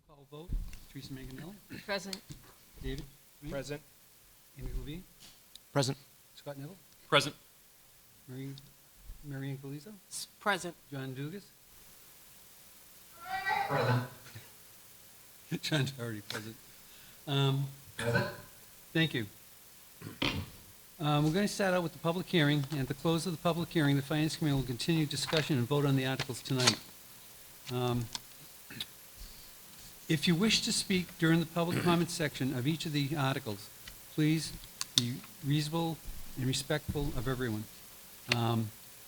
Call vote. Teresa Manganelli. Present. David. Sweeney, Present. Amy Levine. Present. Scott Neville. Present. Marianne Calizo. Present. John Dugas. Present. John's already present. Present. Thank you. We're going to start out with the public hearing, and at the close of the public hearing, the Finance Committee will continue discussion and vote on the articles tonight. If you wish to speak during the public comment section of each of the articles, please be reasonable and respectful of everyone.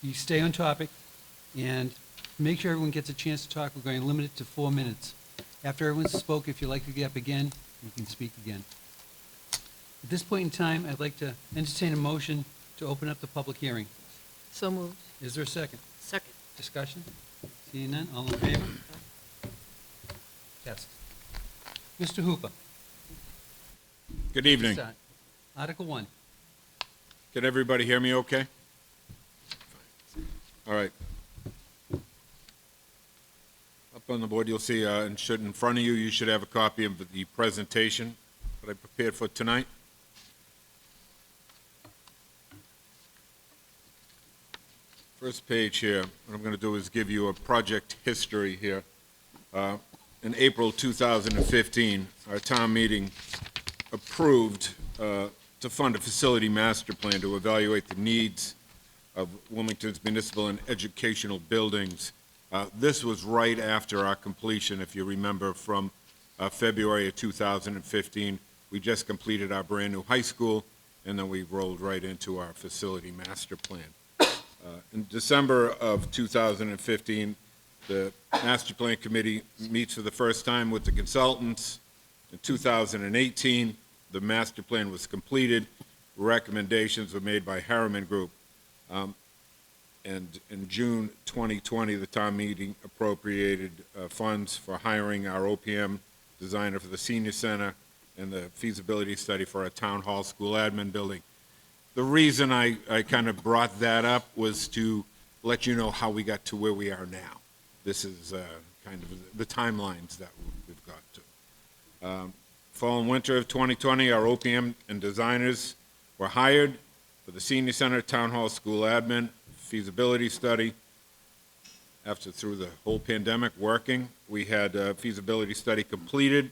You stay on topic, and make sure everyone gets a chance to talk. We're going to limit it to 4 minutes. After everyone's spoke, if you'd like to get up again, you can speak again. At this point in time, I'd like to entertain a motion to open up the public hearing. So moved. Is there a second? Second. Discussion? Seeing none, all in favor? Yes. Mr. Hooper. Good evening. Start. Article 1. Can everybody hear me okay? All right. Up on the board, you'll see, in front of you, you should have a copy of the presentation that I prepared for tonight. First page here, what I'm going to do is give you a project history here. In April 2015, our town meeting approved to fund a facility master plan to evaluate the needs of Wilmington's municipal and educational buildings. This was right after our completion, if you remember, from February of 2015. We just completed our brand-new high school, and then we rolled right into our facility master plan. In December of 2015, the Master Plan Committee meets for the first time with the consultants. In 2018, the master plan was completed. Recommendations were made by Harriman Group. And in June 2020, the town meeting appropriated funds for hiring our OPM designer for the senior center and the feasibility study for our town hall school admin building. The reason I kind of brought that up was to let you know how we got to where we are now. This is kind of the timelines that we've got to. Fall and winter of 2020, our OPM and designers were hired for the senior center, town hall school admin, feasibility study. After, through the whole pandemic working, we had a feasibility study completed,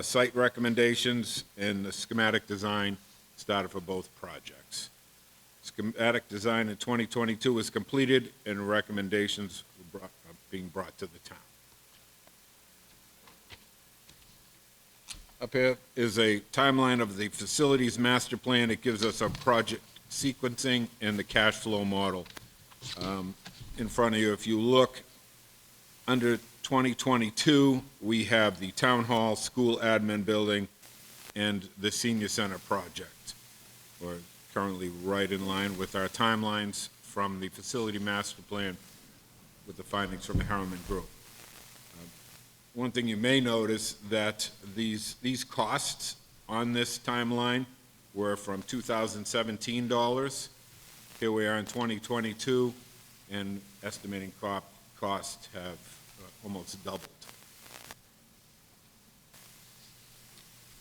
site recommendations, and the schematic design started for both projects. Schematic design in 2022 was completed, and recommendations were being brought to the town. Up here is a timeline of the facilities master plan. It gives us our project sequencing and the cash flow model. In front of you, if you look under 2022, we have the town hall, school admin building, and the senior center project. We're currently right in line with our timelines from the facility master plan with the findings from the Harriman Group. One thing you may notice that these costs on this timeline were from 2017 dollars. Here we are in 2022, and estimating costs have almost doubled.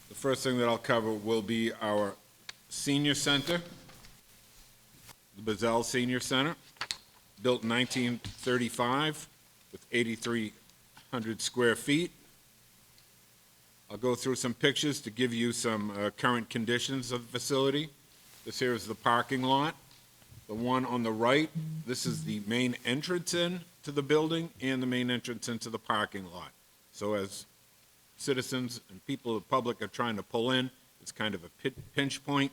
The first thing that I'll cover will be our senior center, the Bazell Senior Center, built in 1935 with 8,300 square feet. I'll go through some pictures to give you some current conditions of the facility. This here is the parking lot. The one on the right, this is the main entrance in to the building and the main entrance into the parking lot. So as citizens and people of the public are trying to pull in, it's kind of a pinch point.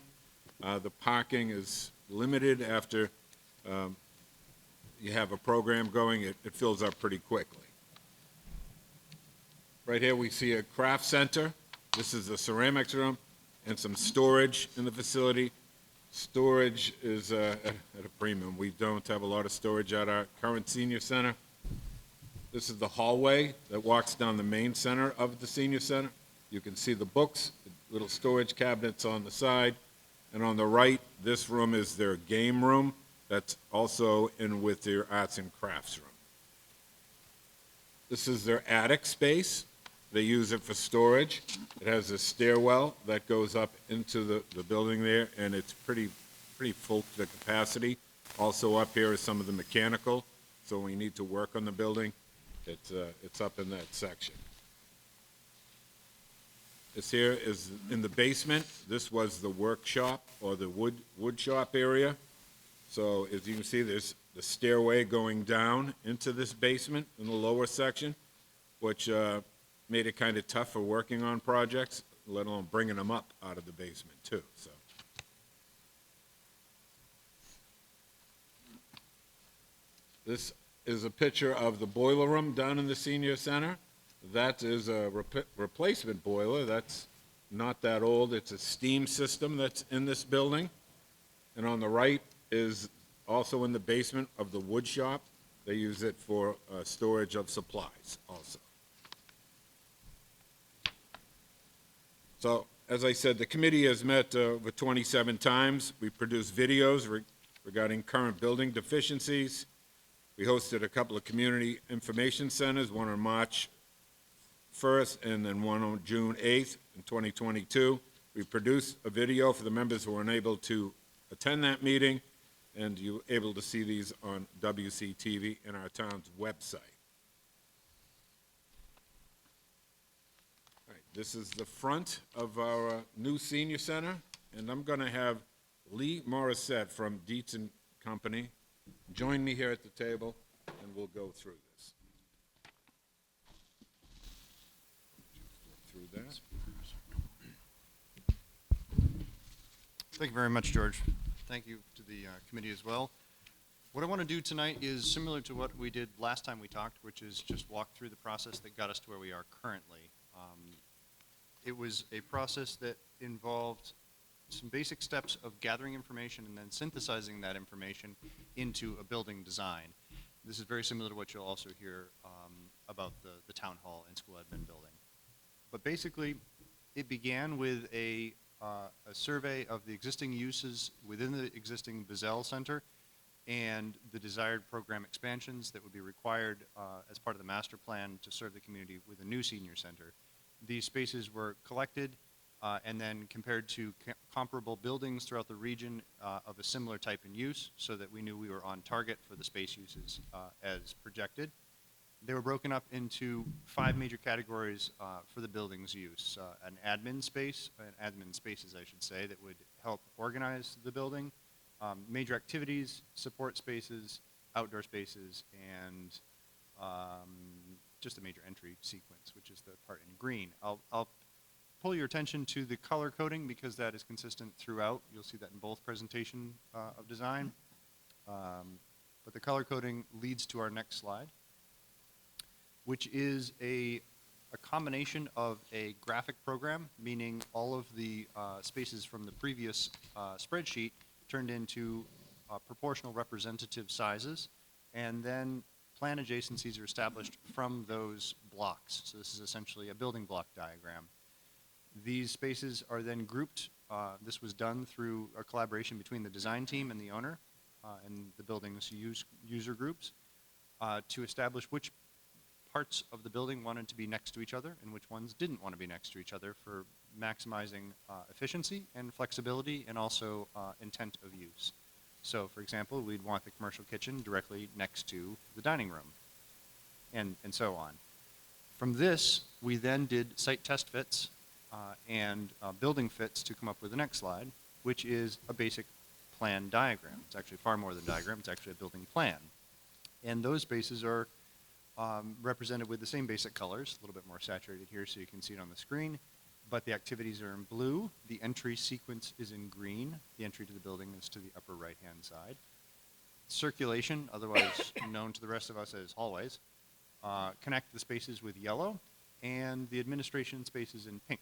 The parking is limited after you have a program going. It fills up pretty quickly. Right here we see a craft center. This is the ceramics room and some storage in the facility. Storage is at a premium. We don't have a lot of storage at our current senior center. This is the hallway that walks down the main center of the senior center. You can see the books, the little storage cabinets on the side. And on the right, this room is their game room. That's also in with their arts and crafts room. This is their attic space. They use it for storage. It has a stairwell that goes up into the building there, and it's pretty full to the capacity. Also up here is some of the mechanical, so when we need to work on the building, it's up in that section. This here is in the basement. This was the workshop or the wood shop area. So as you can see, there's the stairway going down into this basement in the lower section, which made it kind of tough for working on projects, let alone bringing them up out of the basement too, so. This is a picture of the boiler room down in the senior center. That is a replacement boiler. That's not that old. It's a steam system that's in this building. And on the right is also in the basement of the wood shop. They use it for storage of supplies also. So, as I said, the committee has met over 27 times. We produced videos regarding current building deficiencies. We hosted a couple of community information centers, one on March 1st and then one on June 8th in 2022. We produced a video for the members who were unable to attend that meeting, and you're able to see these on WCTV and our town's website. All right, this is the front of our new senior center, and I'm going to have Lee Morissette from Dietz & Company join me here at the table, and we'll go through this. Through that. Thank you very much, George. Thank you to the committee as well. What I want to do tonight is similar to what we did last time we talked, which is just walk through the process that got us to where we are currently. It was a process that involved some basic steps of gathering information and then synthesizing that information into a building design. This is very similar to what you'll also hear about the town hall and school admin building. But basically, it began with a survey of the existing uses within the existing Bizzell Center and the desired program expansions that would be required as part of the master plan to serve the community with a new senior center. These spaces were collected and then compared to comparable buildings throughout the region of a similar type and use so that we knew we were on target for the space uses as projected. They were broken up into 5 major categories for the building's use. An admin spaces, I should say, that would help organize the building, major activities, support spaces, outdoor spaces, and just a major entry sequence, which is the part in green. I'll pull your attention to the color coding because that is consistent throughout. You'll see that in both presentation of design. But the color coding leads to our next slide, which is a combination of a graphic program, meaning all of the spaces from the previous spreadsheet turned into proportional representative sizes, and then plan adjacencies are established from those blocks. So this is essentially a building block diagram. These spaces are then grouped. This was done through a collaboration between the design team and the owner and the building's user groups to establish which parts of the building wanted to be next to each other and which ones didn't want to be next to each other for maximizing efficiency and flexibility and also intent of use. So, for example, we'd want the commercial kitchen directly next to the dining room and so on. From this, we then did site test fits and building fits to come up with the next slide, which is a basic plan diagram. It's actually far more than a diagram. It's actually a building plan. And those spaces are represented with the same basic colors, a little bit more saturated here so you can see it on the screen, but the activities are in blue. The entry sequence is in green. The entry to the building is to the upper right-hand side. Circulation, otherwise known to the rest of us as hallways, connect the spaces with yellow, and the administration spaces in pink.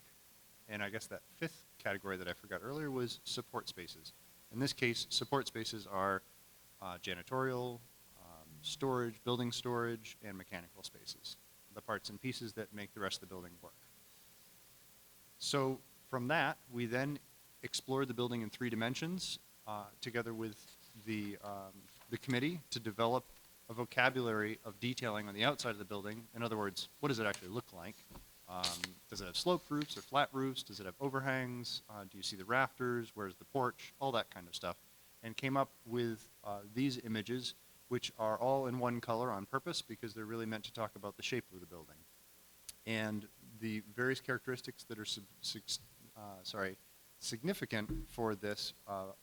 And I guess that 5th category that I forgot earlier was support spaces. In this case, support spaces are janitorial, storage, building storage, and mechanical spaces, the parts and pieces that make the rest of the building work. So from that, we then explored the building in 3 dimensions together with the committee to develop a vocabulary of detailing on the outside of the building. In other words, what does it actually look like Does it have sloped roofs or flat roofs? Does it have overhangs? Do you see the rafters? Where's the porch? All that kind of stuff. And came up with these images, which are all in one color on purpose because they're really meant to talk about the shape of the building. And the various characteristics that are significant for this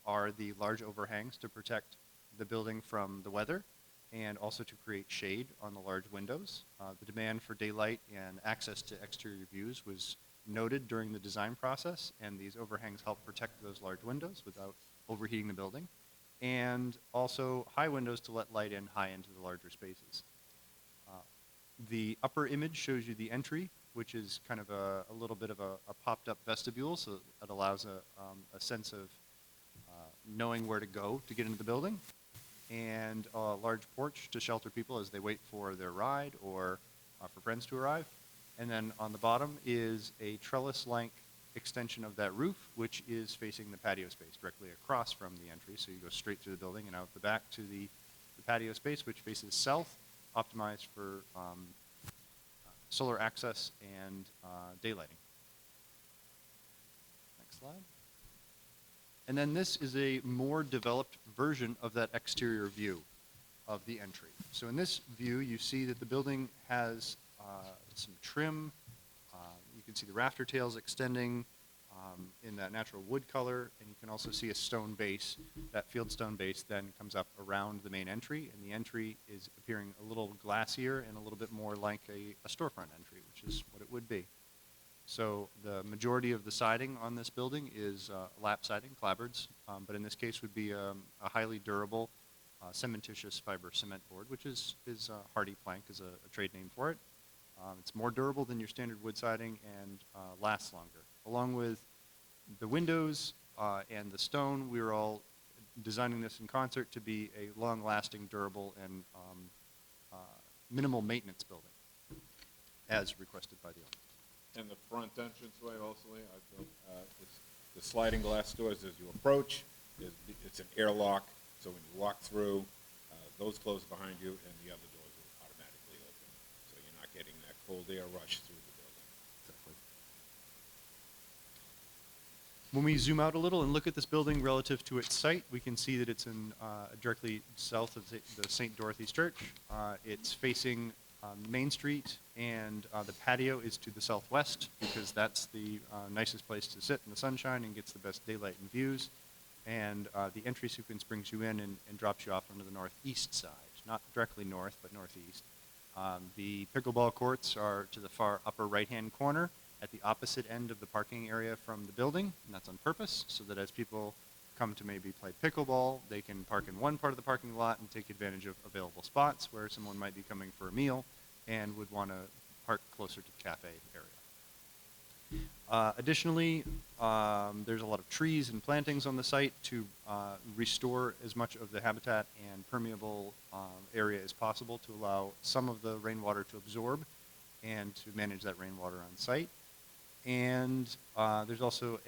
are the large overhangs to protect the building from the weather and also to create shade on the large windows. The demand for daylight and access to exterior views was noted during the design process, and these overhangs help protect those large windows without overheating the building, and also high windows to let light in high into the larger spaces. The upper image shows you the entry, which is kind of a little bit of a popped-up vestibule, so it allows a sense of knowing where to go to get into the building, and a large porch to shelter people as they wait for their ride or for friends to arrive. And then on the bottom is a trellis-like extension of that roof, which is facing the patio space directly across from the entry. So you go straight through the building and out the back to the patio space, which faces south, optimized for solar access and daylighting. Next slide. And then this is a more developed version of that exterior view of the entry. So in this view, you see that the building has some trim. You can see the rafter tails extending in that natural wood color, and you can also see a stone base. That field stone base then comes up around the main entry, and the entry is appearing a little glassier and a little bit more like a storefront entry, which is what it would be. So the majority of the siding on this building is lap siding, clapboards, but in this case would be a highly durable cementitious fiber cement board, which is hardy plank is a trade name for it. It's more durable than your standard wood siding and lasts longer. Along with the windows and the stone, we were all designing this in concert to be a long-lasting, durable, and minimal maintenance building, as requested by the owner. And the front entranceway also, the sliding glass doors as you approach, it's an airlock, so when you walk through, those close behind you and the other doors will automatically open. So you're not getting that cold air rush through the building. Exactly. When we zoom out a little and look at this building relative to its site, we can see that it's in directly south of the St. Dorothy's Church. It's facing Main Street, and the patio is to the southwest because that's the nicest place to sit in the sunshine and gets the best daylight and views. And the entry sequence brings you in and drops you off onto the northeast side, not directly north, but northeast. The pickleball courts are to the far upper right-hand corner at the opposite end of the parking area from the building, and that's on purpose, so that as people come to maybe play pickleball, they can park in one part of the parking lot and take advantage of available spots where someone might be coming for a meal and would want to park closer to the cafe area. Additionally, there's a lot of trees and plantings on the site to restore as much of the habitat and permeable area as possible to allow some of the rainwater to absorb and to manage that rainwater on site. And there's also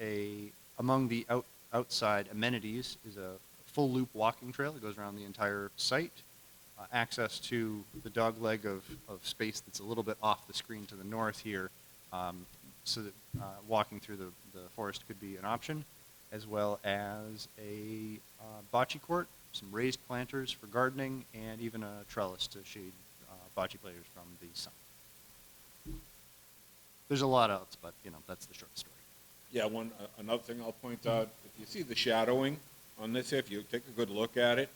among the outside amenities is a full loop walking trail that goes around the entire site. Access to the dog leg of space that's a little bit off the screen to the north here, so that walking through the forest could be an option, as well as a bocce court, some raised planters for gardening, and even a trellis to shade bocce players from the sun. There's a lot else, but that's the short story. Yeah, another thing I'll point out, if you see the shadowing on this, if you take a good look at it,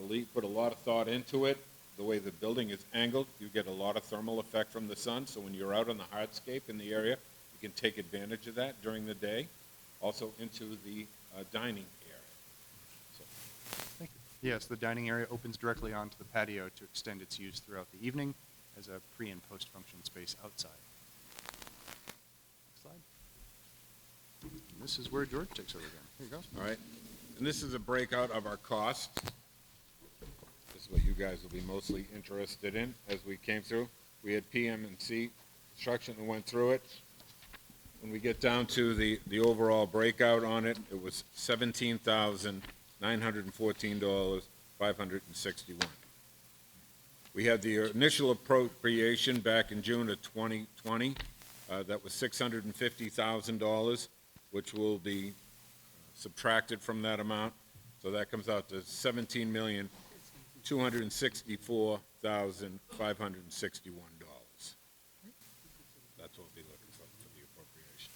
Lee put a lot of thought into it. The way the building is angled, you get a lot of thermal effect from the sun, so when you're out on the hardscape in the area, you can take advantage of that during the day, also into the dining area. So. Thank you. Yes, the dining area opens directly onto the patio to extend its use throughout the evening as a pre- and post-function space outside. Next slide. And this is where George takes over again. Here you go. All right, and this is a breakout of our costs. This is what you guys will be mostly interested in as we came through. We had PM&C construction and went through it. When we get down to the overall breakout on it, it was $17,914.561. We had the initial appropriation back in June of 2020 That was $650,000, which will be subtracted from that amount. So that comes out to $17,264,561. That's what we'll be looking for the appropriation.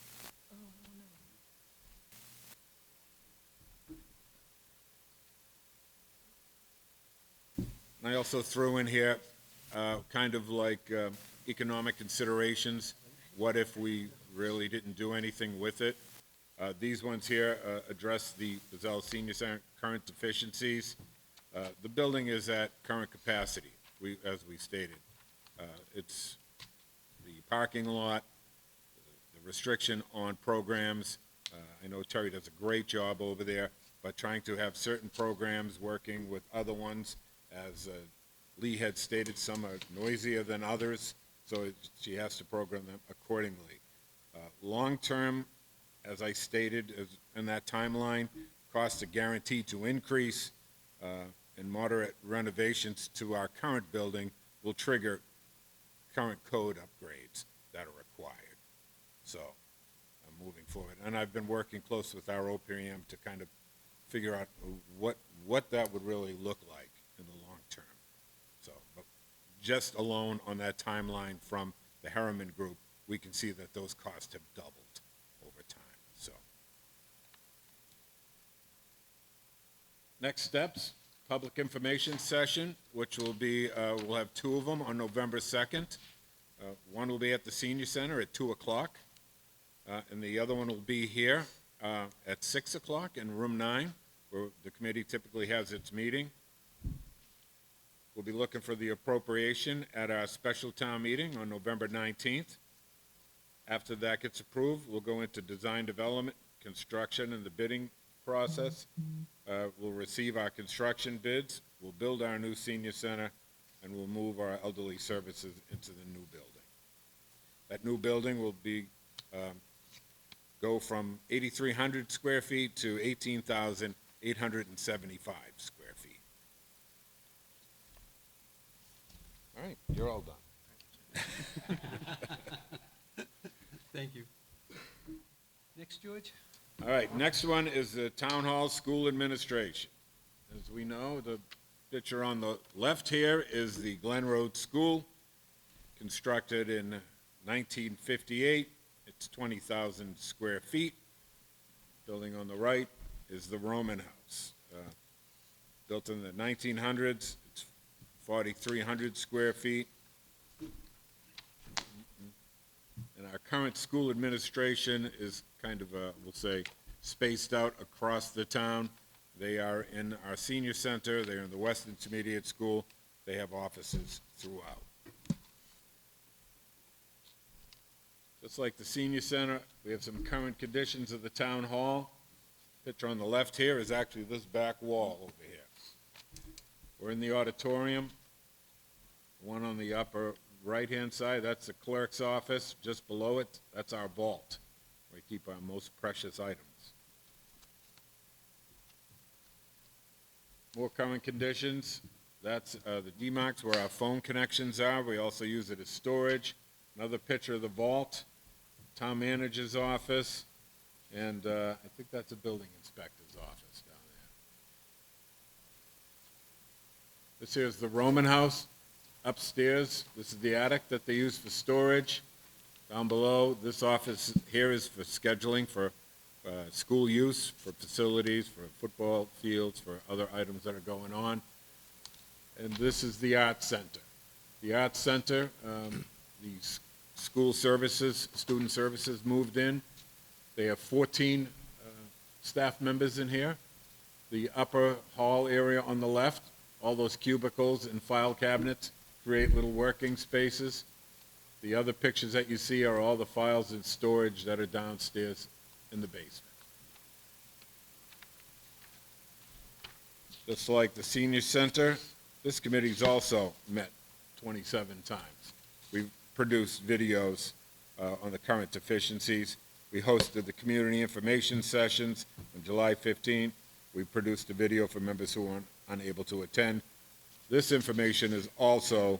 And I also threw in here, kind of like economic considerations. What if we really didn't do anything with it? These ones here address the Gazelle Senior Center current deficiencies. The building is at current capacity, as we stated. It's the parking lot, the restriction on programs. I know Terry does a great job over there, but trying to have certain programs working with other ones, as Lee had stated, some are noisier than others, so she has to program them accordingly. Long-term, as I stated, in that timeline, costs are guaranteed to increase, and moderate renovations to our current building will trigger current code upgrades that are required. So, I'm moving forward. And I've been working close with our OPM to kind of figure out what that would really look like in the long term. So, but just alone on that timeline from the Harriman Group, we can see that those costs have doubled over time. So, next steps, public information session, which will be, we'll have two of them on November 2nd. One will be at the Senior Center at 2 o'clock, and the other one will be here at 6 o'clock in room 9, where the committee typically has its meeting. We'll be looking for the appropriation at our special town meeting on November 19th. After that gets approved, we'll go into design development, construction, and the bidding process. We'll receive our construction bids, we'll build our new senior center, and we'll move our elderly services into the new building. That new building will be, go from 8,300 square feet to 18,875 square feet. All right, you're all done. Thank you. Next, George? All right, next one is the Town Hall School Administration. As we know, the picture on the left here is the Glen Road School, constructed in 1958. It's 20,000 square feet. Building on the right is the Roman House. Built in the 1900s, it's 4,300 square feet. And our current school administration is kind of, we'll say, spaced out across the town. They are in our senior center, they're in the West Intermediate School, they have offices throughout. Just like the senior center, we have some current conditions of the town hall. Picture on the left here is actually this back wall over here. We're in the auditorium. The one on the upper right-hand side, that's the clerk's office. Just below it, that's our vault, where we keep our most precious items. More current conditions, that's the DMARCs where our phone connections are. We also use it as storage. Another picture of the vault, town manager's office, and I think that's a building inspector's office down there. This here's the Roman House upstairs. This is the attic that they use for storage. Down below, this office here is for scheduling for school use, for facilities, for football fields, for other items that are going on. And this is the Art Center. The Art Center, the school services, student services moved in. They have 14 staff members in here. The upper hall area on the left, all those cubicles and file cabinets create little working spaces. The other pictures that you see are all the files and storage that are downstairs in the basement. Just like the senior center, this committee's also met 27 times. We've produced videos on the current deficiencies. We hosted the community information sessions on July 15th. We produced a video for members who were unable to attend. This information is also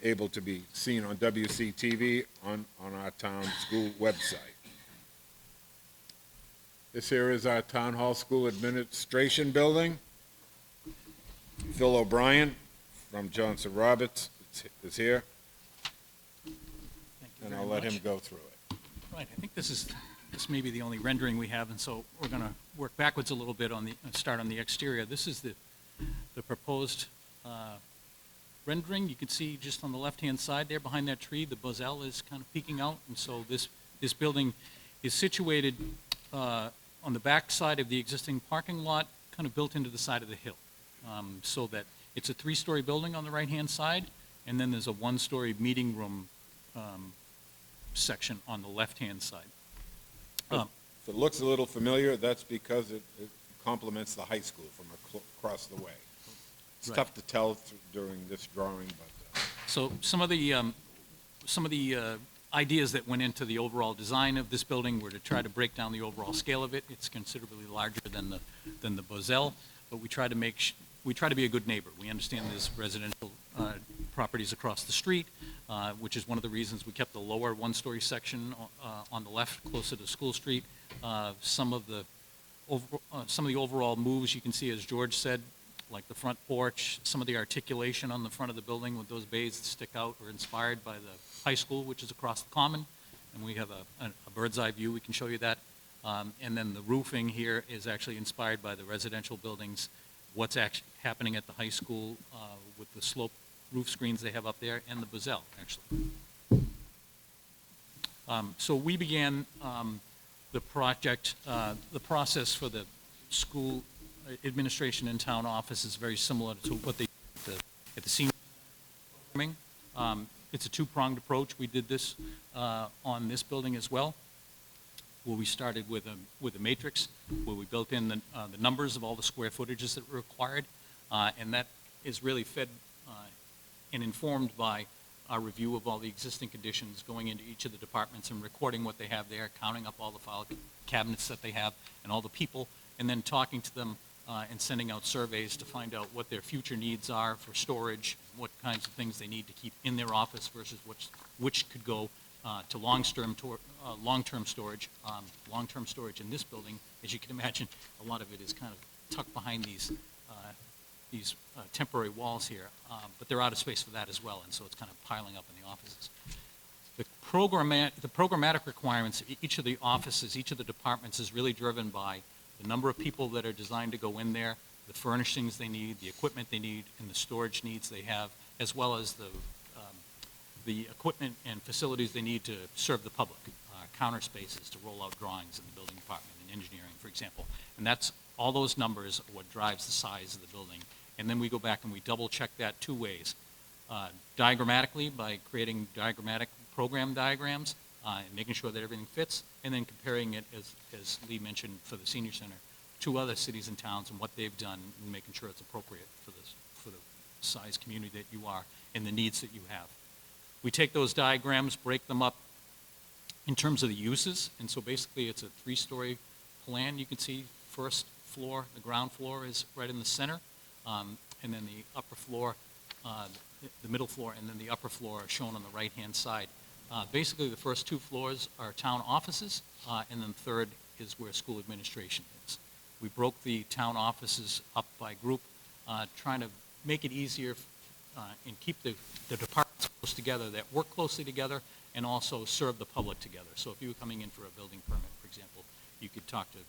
able to be seen on WCTV on our town school website. This here is our Town Hall School Administration Building. Phil O'Brien from Johnson Roberts is here, Thank you and very I'll let much. him go through it. Right, I think this may be the only rendering we have, and so we're going to work backwards a little bit on start on the exterior. This is the proposed rendering. You can see just on the left-hand side there, behind that tree, the Bozell is kind of peeking out, and so this building is situated on the back side of the existing parking lot, kind of built into the side of the hill, so that it's a three-story building on the right-hand side, and then there's a one-story meeting room section on the left-hand side. If it looks a little familiar, that's because it complements the high school from across the way. It's Right. tough to tell during this drawing, but So some of the ideas that went into the overall design of this building were to try to break down the overall scale of it. It's considerably larger than the Bozell, but we try to be a good neighbor. We understand there's residential properties across the street, which is one of the reasons we kept the lower one-story section on the left, closer to School Street. Some of the overall moves you can see, as George said, like the front porch, some of the articulation on the front of the building with those bays that stick out were inspired by the high school, which is across the common, and we have a bird's eye view. We can show you that. And then the roofing here is actually inspired by the residential buildings, what's actually happening at the high school with the slope roof screens they have up there, and the Bozell, actually. So we began the process for the school administration and town office is very similar to what they did at the senior programming. It's a two-pronged approach. We did this on this building as well, where we started with a matrix, where we built in the numbers of all the square footages that were required, and that is really fed and informed by our review of all the existing conditions, going into each of the departments and recording what they have there, counting up all the file cabinets that they have and all the people, and then talking to them and sending out surveys to find out what their future needs are for storage, what kinds of things they need to keep in their office versus which could go to long-term storage. Long-term storage in this building, as you can imagine, a lot of it is kind of tucked behind these temporary walls here, but they're out of space for that as well, and so it's kind of piling up in the offices. The programmatic requirements of each of the offices, each of the departments is really driven by the number of people that are designed to go in there, the furnishings they need, the equipment they need, and the storage needs they have, as well as the equipment and facilities they need to serve the public, counter spaces to roll out drawings in the building department and engineering, for example. And that's all those numbers are what drives the size of the building. And then we go back and we double check that two ways. Diagrammatically, by creating diagrammatic program diagrams and making sure that everything fits, and then comparing it, as Lee mentioned, for the senior center, to other cities and towns and what they've done, and making sure it's appropriate for the size community that you are and the needs that you have. We take those diagrams, break them up in terms of the uses, and so basically it's a three-story plan. You can see first floor, the ground floor is right in the center, and then the upper floor, the middle floor, and then the upper floor are shown on the right-hand side. Basically, the first two floors are town offices, and then third is where school administration is. We broke the town offices up by group, trying to make it easier and keep the departments close together, that work closely together, and also serve the public together. So if you were coming in for a building permit, for example, you could talk to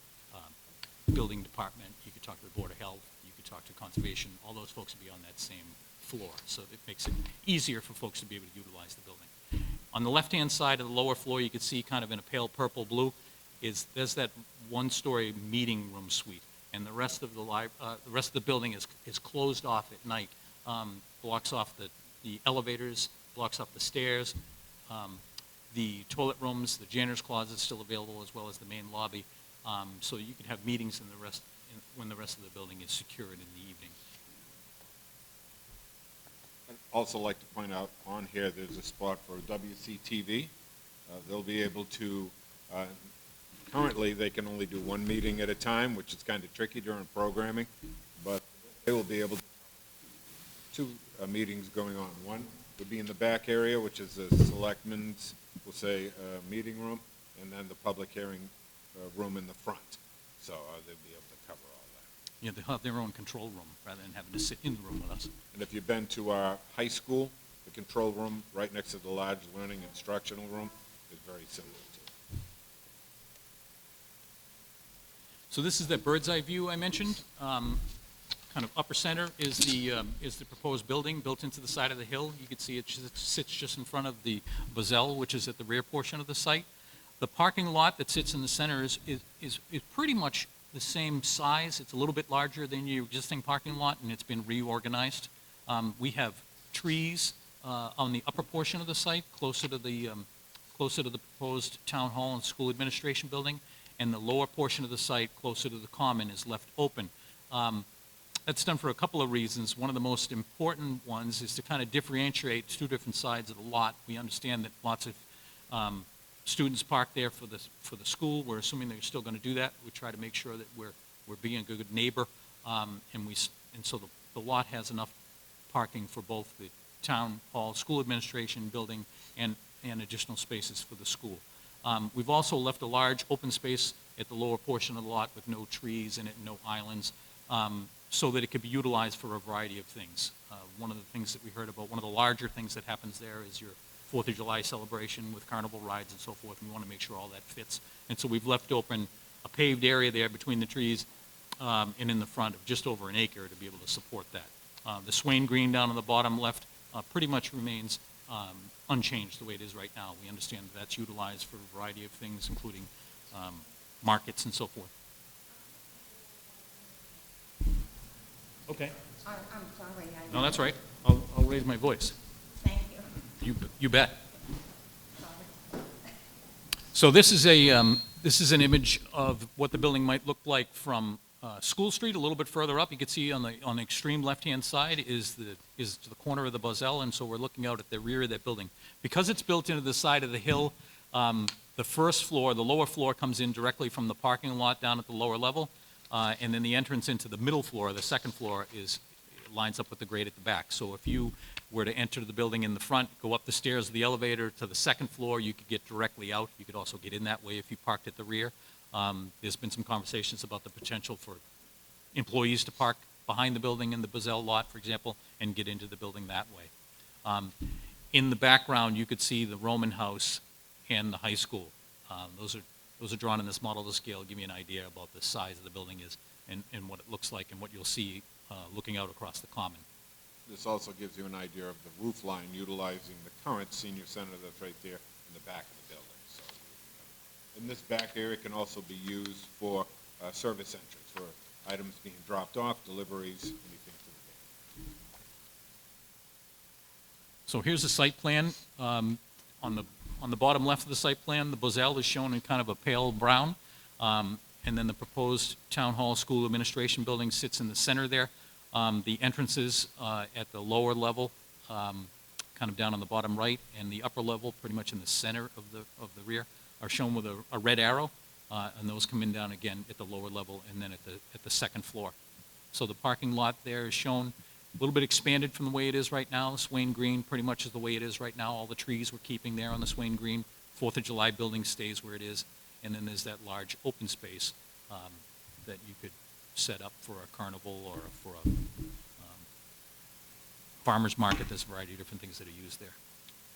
building department, you could talk to the Board of Health, you could talk to conservation, all those folks would be on that same floor. So it makes it easier for folks to be able to utilize the building. On the left-hand side of the lower floor, you can see kind of in a pale purple blue, there's that one-story meeting room suite. And the rest of the building is closed off at night, blocks off the elevators, blocks off the stairs, the toilet rooms, the janitor's closet is still available, as well as the main lobby. So you can have meetings when the rest of the building is secured in the evening. I'd also like to point out on here, there's a spot for WCTV. They'll be able to, currently they can only do one meeting at a time, which is kind of tricky during programming, but they will be able to two meetings going on, one would be in the back area, which is the selectmen's, we'll say, meeting room, and then the public hearing room in the front. So they'll be able to cover all that. Yeah, they'll have their own control room rather than having to sit in the room with us. And if you've been to our high school, the control room right next to the large learning instructional room is very similar to it. So this is that bird's eye view I mentioned. Kind of upper center is the proposed building built into the side of the hill. You can see it sits just in front of the Bazell, which is at the rear portion of the site. The parking lot that sits in the center is pretty much the same size. It's a little bit larger than your existing parking lot, and it's been reorganized. We have trees on the upper portion of the site, closer to the proposed town hall and school administration building, and the lower portion of the site, closer to the common, is left open. That's done for a couple of reasons. One of the most important ones is to kind of differentiate two different sides of the lot. We understand that lots of students park there for the school. We're assuming they're still going to do that. We try to make sure that we're being a good neighbor, and so the lot has enough parking for both the town hall, school administration building, and additional spaces for the school. We've also left a large open space at the lower portion of the lot with no trees in it, no islands, so that it could be utilized for a variety of things. One of the things that we heard about, one of the larger things that happens there is your 4th of July celebration with carnival rides and so forth, and we want to make sure all that fits. And so we've left open a paved area there between the trees and in the front of just over an acre to be able to support that. The Swain Green down on the bottom left pretty much remains unchanged the way it is right now. We understand that that's utilized for a variety of things, including markets and so forth. Okay. I'm sorry. No, that's right. I'll raise my voice. Thank you. You bet. Sorry. So this is an image of what the building might look like from School Street, a little bit further up. You can see on the extreme left-hand side is the corner of the Bazell, and so we're looking out at the rear of that building. Because it's built into the side of the hill, the first floor, the lower floor, comes in directly from the parking lot down at the lower level, and then the entrance into the middle floor, the second floor, lines up with the grade at the back. So if you were to enter the building in the front, go up the stairs of the elevator to the second floor, you could get directly out. You could also get in that way if you parked at the rear. There's been some conversations about the potential for employees to park behind the building in the Bazell lot, for example, and get into the building that way. In the background, you could see the Roman house and the high school. Those are drawn in this model to scale, give you an idea about the size of the building is and what it looks like and what you'll see looking out across the common. This also gives you an idea of the roof line utilizing the current senior center that's right there in the back of the building. So, and this back area can also be used for service entrance, for items being dropped off, deliveries, anything to the building. So here's the site plan. On the bottom left of the site plan, the Bazell is shown in kind of a pale brown, and then the proposed town hall school administration building sits in the center there. The entrances at the lower level, kind of down on the bottom right, and the upper level, pretty much in the center of the rear, are shown with a red arrow, and those come in down again at the lower level and then at the second floor. So the parking lot there is shown a little bit expanded from the way it is right now. Swain Green pretty much is the way it is right now. All the trees we're keeping there on the Swain Green. 4th of July building stays where it is, and then there's that large open space that you could set up for a carnival or for a farmer's market. There's a variety of different things that are used there.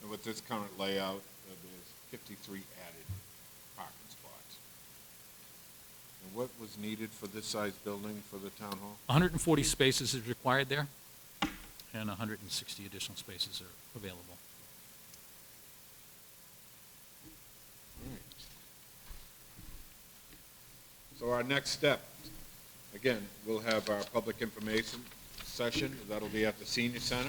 And with this current layout, there's 53 added parking spots. And what was needed for this size building for the town hall? 140 spaces is required there, and 160 additional spaces are available. So our next step, again, we'll have our public information session. That'll be at the senior center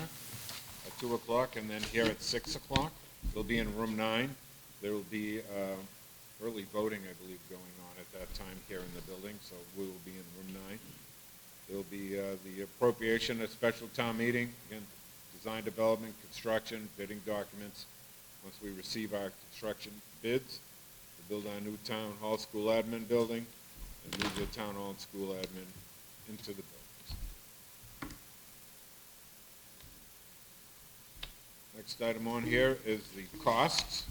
at 2 o'clock, and then here at 6 o'clock. It'll be in room 9. There will be early voting, I believe, going on at that time here in the building, so we will be in room 9. There'll be the appropriation, a special town meeting, again, design development, construction, bidding documents. Once we receive our construction bids, we'll build our new town hall school admin building and move the town hall and school admin into the buildings. Next item on here is the costs.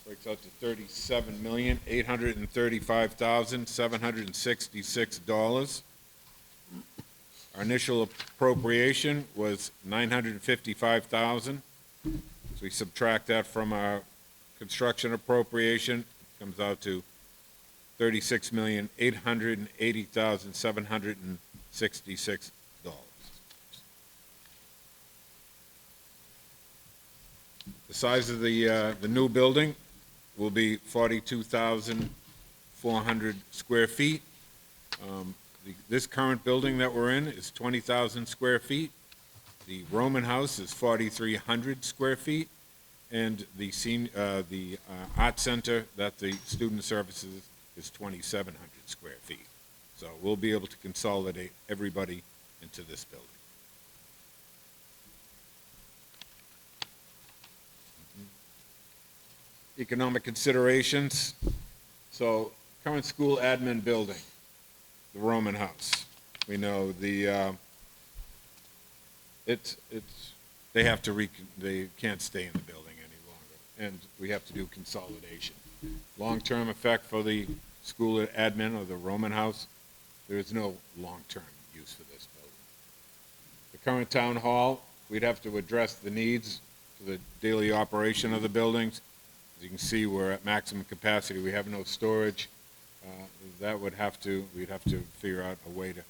Breaks out to $37,835,766. Our initial appropriation was $955,000. So we subtract that from our construction appropriation, comes out to $36,880,766. The size of the new building will be 42,400 square feet. This current building that we're in is 20,000 square feet. The Roman House is 4,300 square feet, and the Art Center that the student services is 2,700 square feet. So we'll be able to consolidate everybody into this building. Economic considerations. So current school admin building, the Roman House. We know they can't stay in the building any longer, and we have to do consolidation. Long-term effect for the school admin or the Roman House, there is no long-term use for this building. The current town hall, we'd have to address the needs for the daily operation of the buildings. As you can see, we're at maximum capacity. We have no storage. We'd have to figure out a way to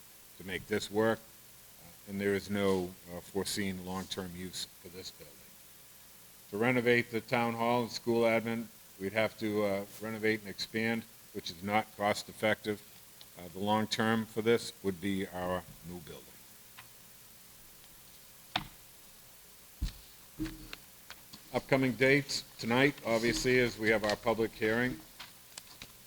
make this work. And there is no foreseen long-term use for this building. To renovate the town hall and school admin, we'd have to renovate and expand, which is not cost-effective. The long-term for this would be our new building. Upcoming dates, tonight, obviously, is we have our public hearing.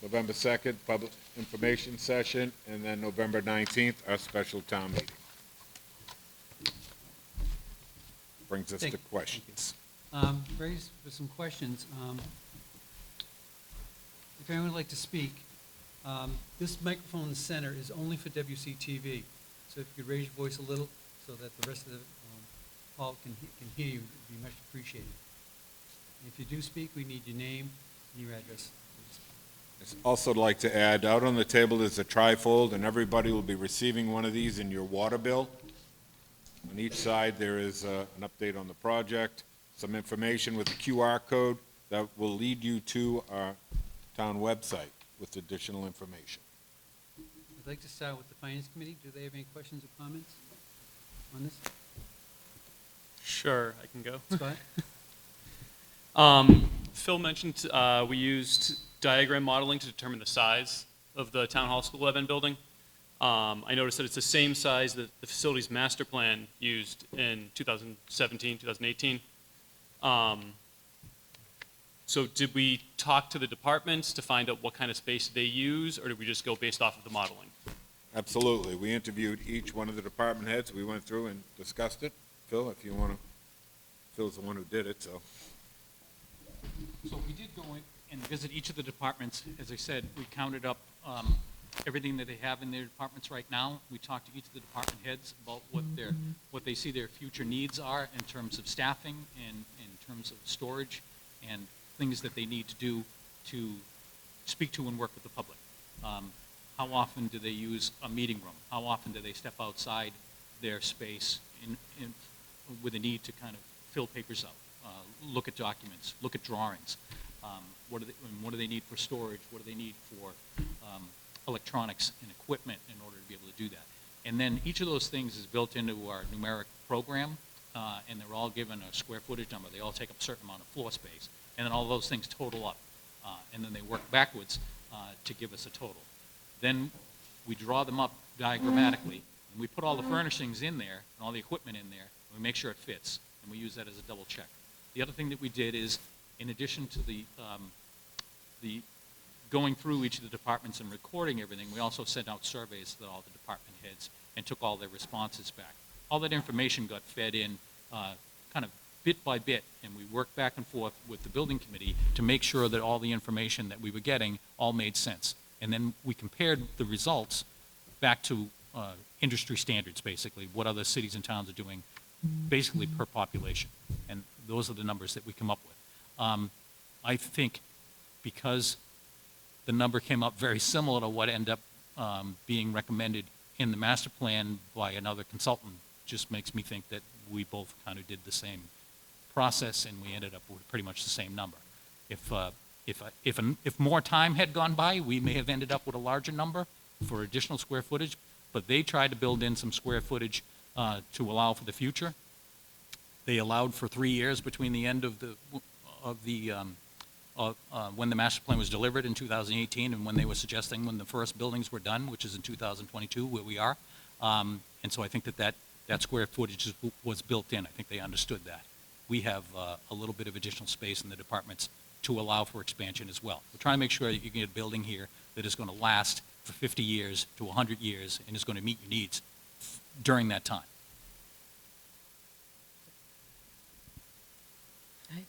November 2nd, public information session, and then November 19th, our special town meeting. Brings us Thank to you. questions. Raised for some questions. If anyone would like to speak, this microphone in the center is only for WCTV. So if you could raise your voice a little so that the rest of the hall can hear you, it would be much appreciated. If you do speak, we need your name and your address, please. I'd also like to add, out on the table is a trifold, and everybody will be receiving one of these in your water bill. On each side, there is an update on the project, some information with the QR code that will lead you to our town website with additional information. I'd like to start with the Finance Committee. Do they have any questions or comments on this? Sure, I can go. Scott? Phil mentioned we used diagram modeling to determine the size of the Town Hall School admin building. I noticed that it's the same size that the facilities master plan used in 2017, 2018. So did we talk to the departments to find out what kind of space they use, or did we just go based off of the modeling? Absolutely. We interviewed each one of the department heads. We went through and discussed it. Phil, if you want to, Phil's the one who did it, so. So we did go in and visit each of the departments. As I said, we counted up everything that they have in their departments right now. We talked to each of the department heads about what they see their future needs are in terms of staffing and in terms of storage and things that they need to do to speak to and work with the public. How often do they use a meeting room? How often do they step outside their space with a need to kind of fill papers out, look at documents, look at drawings? What do they need for storage? What do they need for electronics and equipment in order to be able to do that? And then each of those things is built into our numeric program, and they're all given a square footage number. They all take up a certain amount of floor space, and then all those things total up, and then they work backwards to give us a total. Then we draw them up diagrammatically, and we put all the furnishings in there and all the equipment in there, and we make sure it fits, and we use that as a double check. The other thing that we did is, in addition to the going through each of the departments and recording everything, we also sent out surveys to all the department heads and took all their responses back. All that information got fed in kind of bit by bit, and we worked back and forth with the building committee to make sure that all the information that we were getting all made sense. And then we compared the results back to industry standards, basically, what other cities and towns are doing basically per population. And those are the numbers that we come up with. I think because the number came up very similar to what ended up being recommended in the master plan by another consultant, just makes me think that we both kind of did the same process and we ended up with pretty much the same number. If more time had gone by, we may have ended up with a larger number for additional square footage, but they tried to build in some square footage to allow for the future. They allowed for 3 years between the end of when the master plan was delivered in 2018 and when they were suggesting when the first buildings were done, which is in 2022, where we are. And so I think that square footage was built in. I think they understood that. We have a little bit of additional space in the departments to allow for expansion as well. We're trying to make sure that you can get a building here that is going to last for 50 years to 100 years and is going to meet your needs during that time. Let's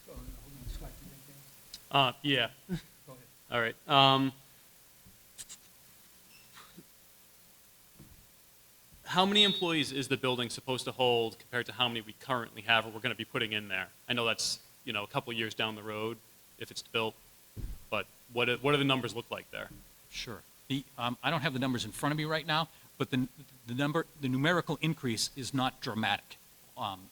go. Hold on, Scott, you make that? Yeah. Go ahead. All right. How many employees is the building supposed to hold compared to how many we currently have or we're going to be putting in there? I know that's, a couple of years down the road if it's built, but what do the numbers look like there? Sure. I don't have the numbers in front of me right now, but the numerical increase is not dramatic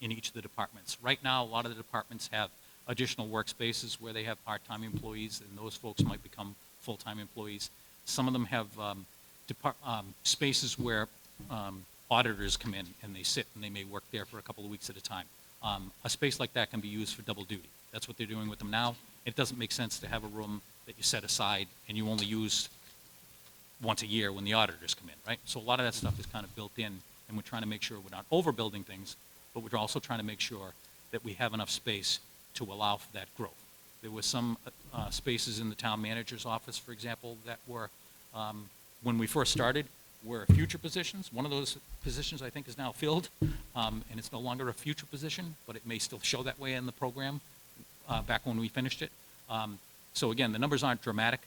in each of the departments. Right now, a lot of the departments have additional workspaces where they have part-time employees, and those folks might become full-time employees. Some of them have spaces where auditors come in and they sit and they may work there for a couple of weeks at a time. A space like that can be used for double duty. That's what they're doing with them now. It doesn't make sense to have a room that you set aside and you only use once a year when the auditors come in, right? So a lot of that stuff is kind of built in, and we're trying to make sure we're not overbuilding things, but we're also trying to make sure that we have enough space to allow for that growth. There were some spaces in the town manager's office, for example, that were, when we first started, were future positions. One of those positions, I think, is now filled, and it's no longer a future position, but it may still show that way in the program back when we finished it. So again, the numbers aren't dramatic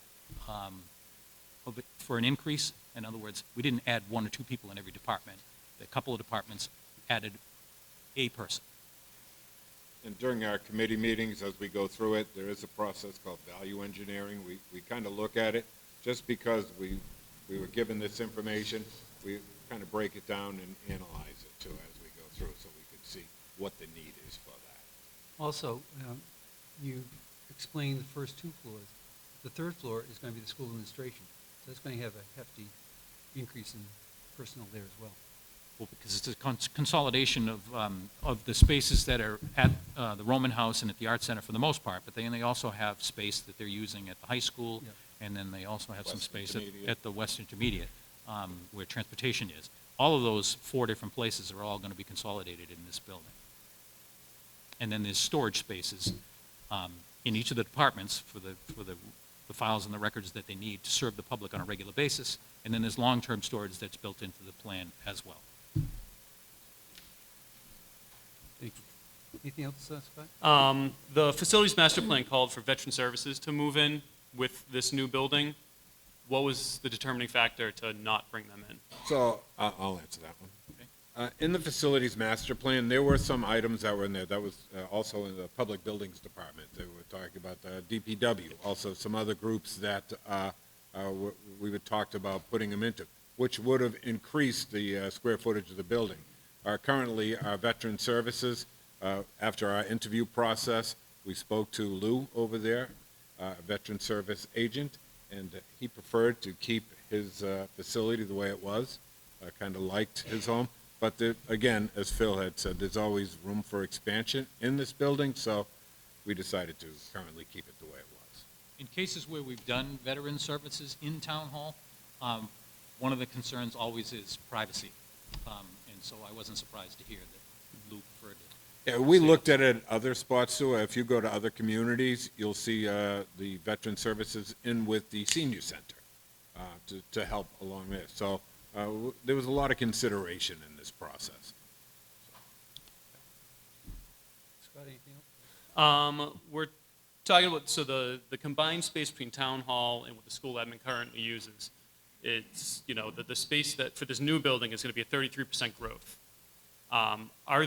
for an increase. In other words, we didn't add 1 or 2 people in every department. A couple of departments added a person. And during our committee meetings, as we go through it, there is a process called value engineering. We kind of look at it, just because we were given this information, we kind of break it down and analyze it too as we go through, so we could see what the need is for that. Also, you explained the first 2 floors. The 3rd floor is going to be the school administration, so it's going to have a hefty increase in personnel there as well. Well, because it's a consolidation of the spaces that are at the Roman House and at the Art Center for the most part, but they also have space that they're using at the high school, and then they also have some space at the West Intermediate, where transportation is. All of those 4 different places are all going to be consolidated in this building. And then there's storage spaces in each of the departments for the files and the records that they need to serve the public on a regular basis, and then there's long-term storage that's built into the plan as well. Thank you. Anything else, Scott? The facilities master plan called for veteran services to move in with this new building. What was the determining factor to not bring them in? So I'll answer that one. In the facilities master plan, there were some items that were in there. That was also in the public buildings department. They were talking about the DPW, also some other groups that we had talked about putting them into, which would have increased the square footage of the building. Currently, our veteran services, after our interview process, we spoke to Lou over there, a veteran service agent, and he preferred to keep his facility the way it was, kind of liked his home. But again, as Phil had said, there's always room for expansion in this building, so we decided to currently keep it the way it was. In cases where we've done veteran services in Town Hall, one of the concerns always is privacy. And so I wasn't surprised to hear that Lou preferred it. Yeah, we looked at it at other spots too. If you go to other communities, you'll see the veteran services in with the senior center to help along there. So there was a lot of consideration in this process. Scott, anything else? We're talking about, so the combined space between town hall and what the school admin currently uses, it's, the space that for this new building is going to be a 33% growth. What are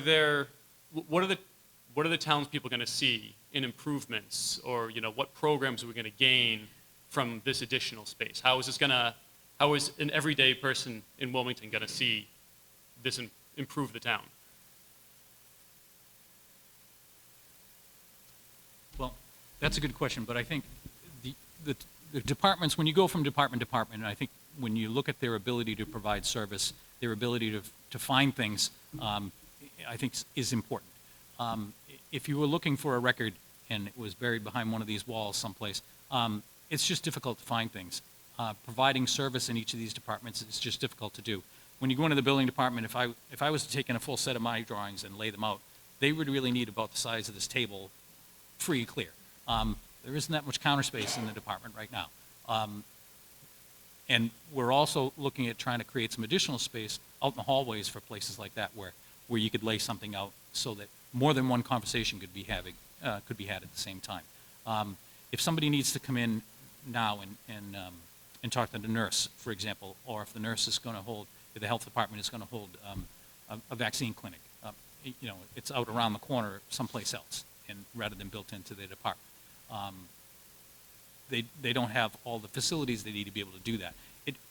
the townspeople going to see in improvements, or what programs are we going to gain from this additional space? How is an everyday person in Wilmington going to see this improve the town? Well, that's a good question, but I think the departments, when you go from department to department, and I think when you look at their ability to provide service, their ability to find things, I think is important. If you were looking for a record and it was buried behind one of these walls someplace, it's just difficult to find things. Providing service in each of these departments is just difficult to do. When you go into the building department, if I was to take in a full set of my drawings and lay them out, they would really need about the size of this table, free and clear. There isn't that much counter space in the department right now. And we're also looking at trying to create some additional space out in the hallways for places like that where you could lay something out so that more than one conversation could be had at the same time. If somebody needs to come in now and talk to the nurse, for example, or if the nurse is going to hold, if the health department is going to hold a vaccine clinic, it's out around the corner someplace else, and rather than built into their department. They don't have all the facilities they need to be able to do that.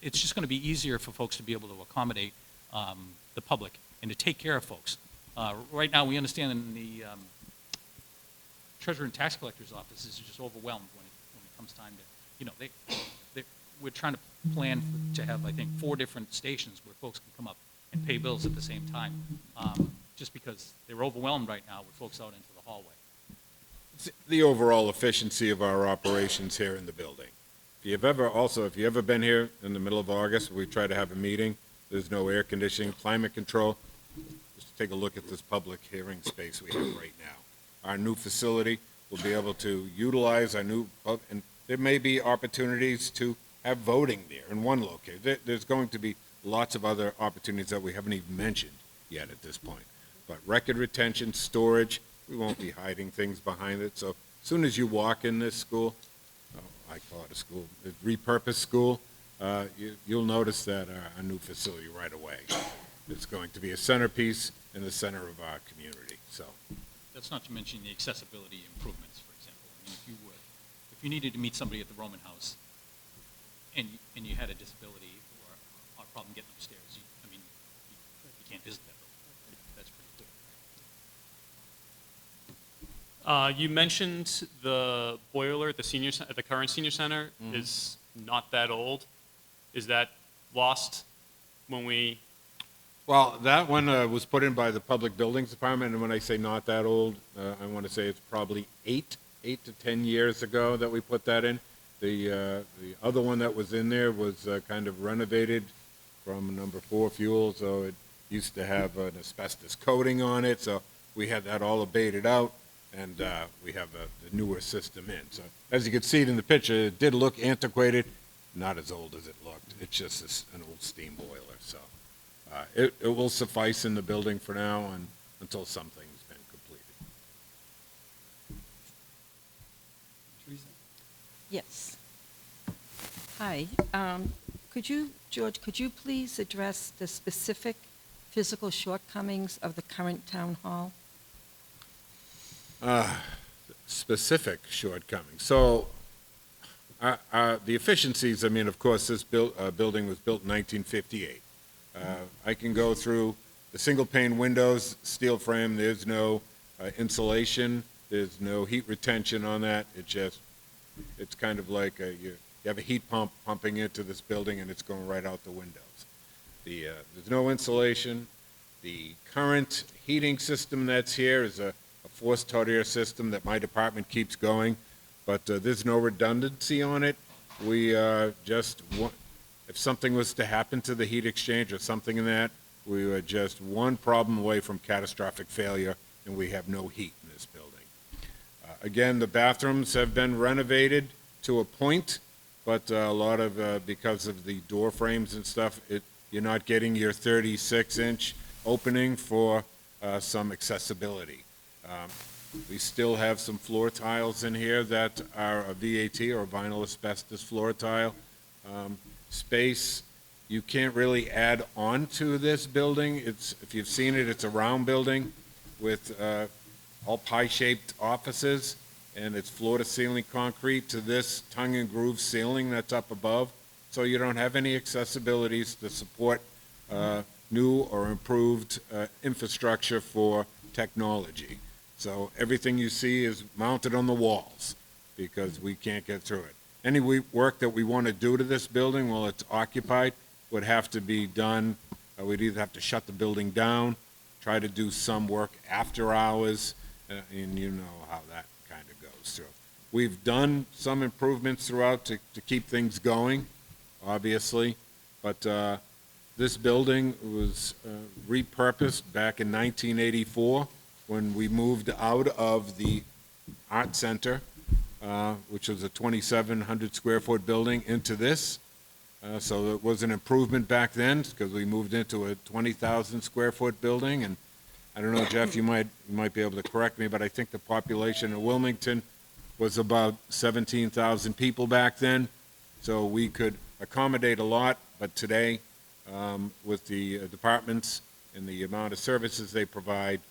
It's just going to be easier for folks to be able to accommodate the public and to take care of folks. Right now, we understand in the Treasurer and Tax Collector's offices are just overwhelmed when it comes time to, we're trying to plan to have, I think, 4 different stations where folks can come up and pay bills at the same time, just because they're overwhelmed right now with folks out into the hallway. It's the overall efficiency of our operations here in the building. If you've ever been here in the middle of August, we try to have a meeting, there's no air conditioning, climate control. Just take a look at this public hearing space we have right now. Our new facility will be able to utilize our new, and there may be opportunities to have voting there in one location. There's going to be lots of other opportunities that we haven't even mentioned yet at this point. But record retention, storage, we won't be hiding things behind it. So as soon as you walk in this school, I call it a school, a repurposed school, you'll notice that our new facility right away. It's going to be a centerpiece in the center of our community. So That's not to mention the accessibility improvements, for example. I mean, if you needed to meet somebody at the Roman House and you had a disability or a problem getting upstairs, you can't visit that building. That's pretty clear. You mentioned the boiler at the current senior center is not that old. Is that lost when we? well, that one was put in by the Public Buildings Department, and when I say not that old, I want to say it's probably 8 to 10 years ago that we put that in. The other one that was in there was kind of renovated from number 4 fuel, so it used to have an asbestos coating on it, so we had that all abated out, and we have the newer system in. So as you can see it in the picture, it did look antiquated, not as old as it looked. It's just an old steam boiler, so it will suffice in the building for now and until something's been completed. Teresa? Yes. Hi. George, could you please address the specific physical shortcomings of the current town hall? Specific shortcomings. So the efficiencies, I mean, of course, this building was built in 1958. I can go through the single pane windows, steel frame, there's no insulation, there's no heat retention on that. It's kind of like you have a heat pump pumping into this building and it's going right out the windows. There's no insulation. The current heating system that's here is a forced hot air system that my department keeps going, but there's no redundancy on it. We if something was to happen to the heat exchange or something in that, we were just one problem away from catastrophic failure, and we have no heat in this building. Again, the bathrooms have been renovated to a point, but a lot of, because of the door frames and stuff, you're not getting your 36-inch opening for some accessibility. We still have some floor tiles in here that are a VAT or vinyl asbestos floor tile. Space You can't really add on to this building. It's, if you've seen it, it's a round building with all pie-shaped offices, and it's floor-to-ceiling concrete to this tongue-and-groove ceiling that's up above. So you don't have any accessibilities to support new or improved infrastructure for technology. So everything you see is mounted on the walls because we can't get through it. Any work that we want to do to this building while it's occupied would have to be done, we'd either have to shut the building down, try to do some work after hours, and you know how that kind of goes through. We've done some improvements throughout to keep things going, obviously, but this building was repurposed back in 1984 when we moved out of the Art Center, which was a 2,700 square foot building, into this. So it was an improvement back then because we moved into a 20,000 square foot building. And I don't know, Jeff, you might be able to correct me, but I think the population of Wilmington was about 17,000 people back then. So we could accommodate a lot, but today, with the departments and the amount of services they provide,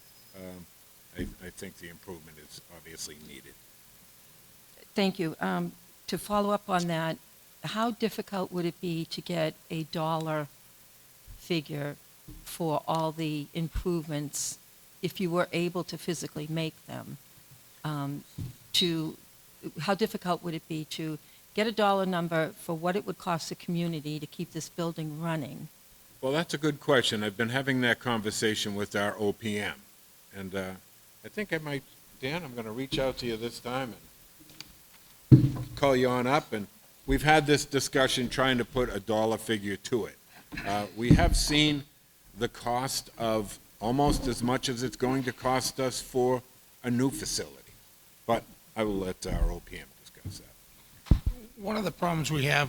I think the improvement is obviously needed. Thank you. To follow up on that, how difficult would it be to get a dollar figure for all the improvements if you were able to physically make them? How difficult would it be to get a dollar number for what it would cost the community to keep this building running? Well, that's a good question. I've been having that conversation with our OPM. And I think I might, Dan, I'm going to reach out to you this time and call you on up. And we've had this discussion trying to put a dollar figure to it. We have seen the cost of almost as much as it's going to cost us for a new facility. But I will let our OPM discuss that. One of the problems we have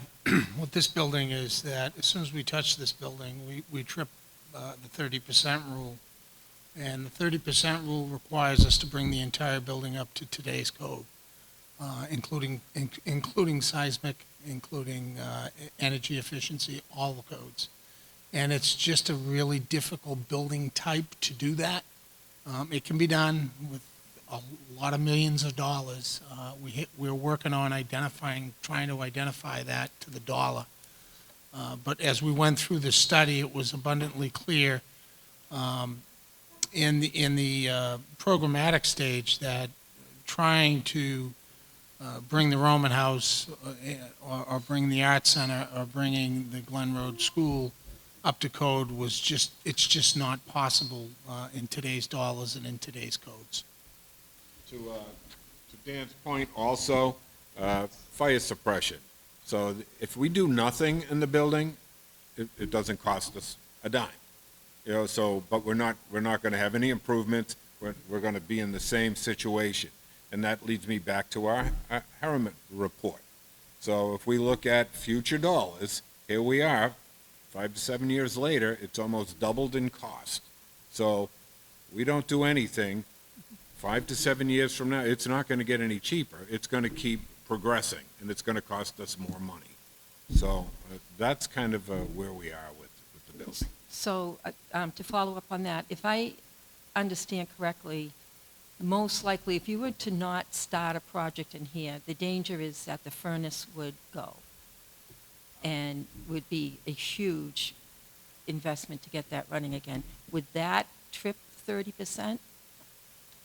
with this building is that as soon as we touch this building, we trip the 30% rule. And the 30% rule requires us to bring the entire building up to today's code, including seismic, including energy efficiency, all the codes. And it's just a really difficult building type to do that. It can be done with a lot of millions of dollars. We're working on trying to identify that to the dollar. But as we went through the study, it was abundantly clear in the programmatic stage that trying to bring the Roman House or bring the Art Center or bringing the Glen Road School up to code it's just not possible in today's dollars and in today's codes. To Dan's point also, fire suppression. So if we do nothing in the building, it doesn't cost us a dime. You know, so, but we're not going to have any improvements. We're going to be in the same situation. And that leads me back to our Harriman report. So if we look at future dollars, here we are, 5 to 7 years later, it's almost doubled in cost. So we don't do anything, 5 to 7 years from now, it's not going to get any cheaper. It's going to keep progressing, and it's going to cost us more money. So that's kind of where we are with the building. So to follow up on that, if I understand correctly, most likely if you were to not start a project in here, the danger is that the furnace would go and would be a huge investment to get that running again. Would that trip 30%?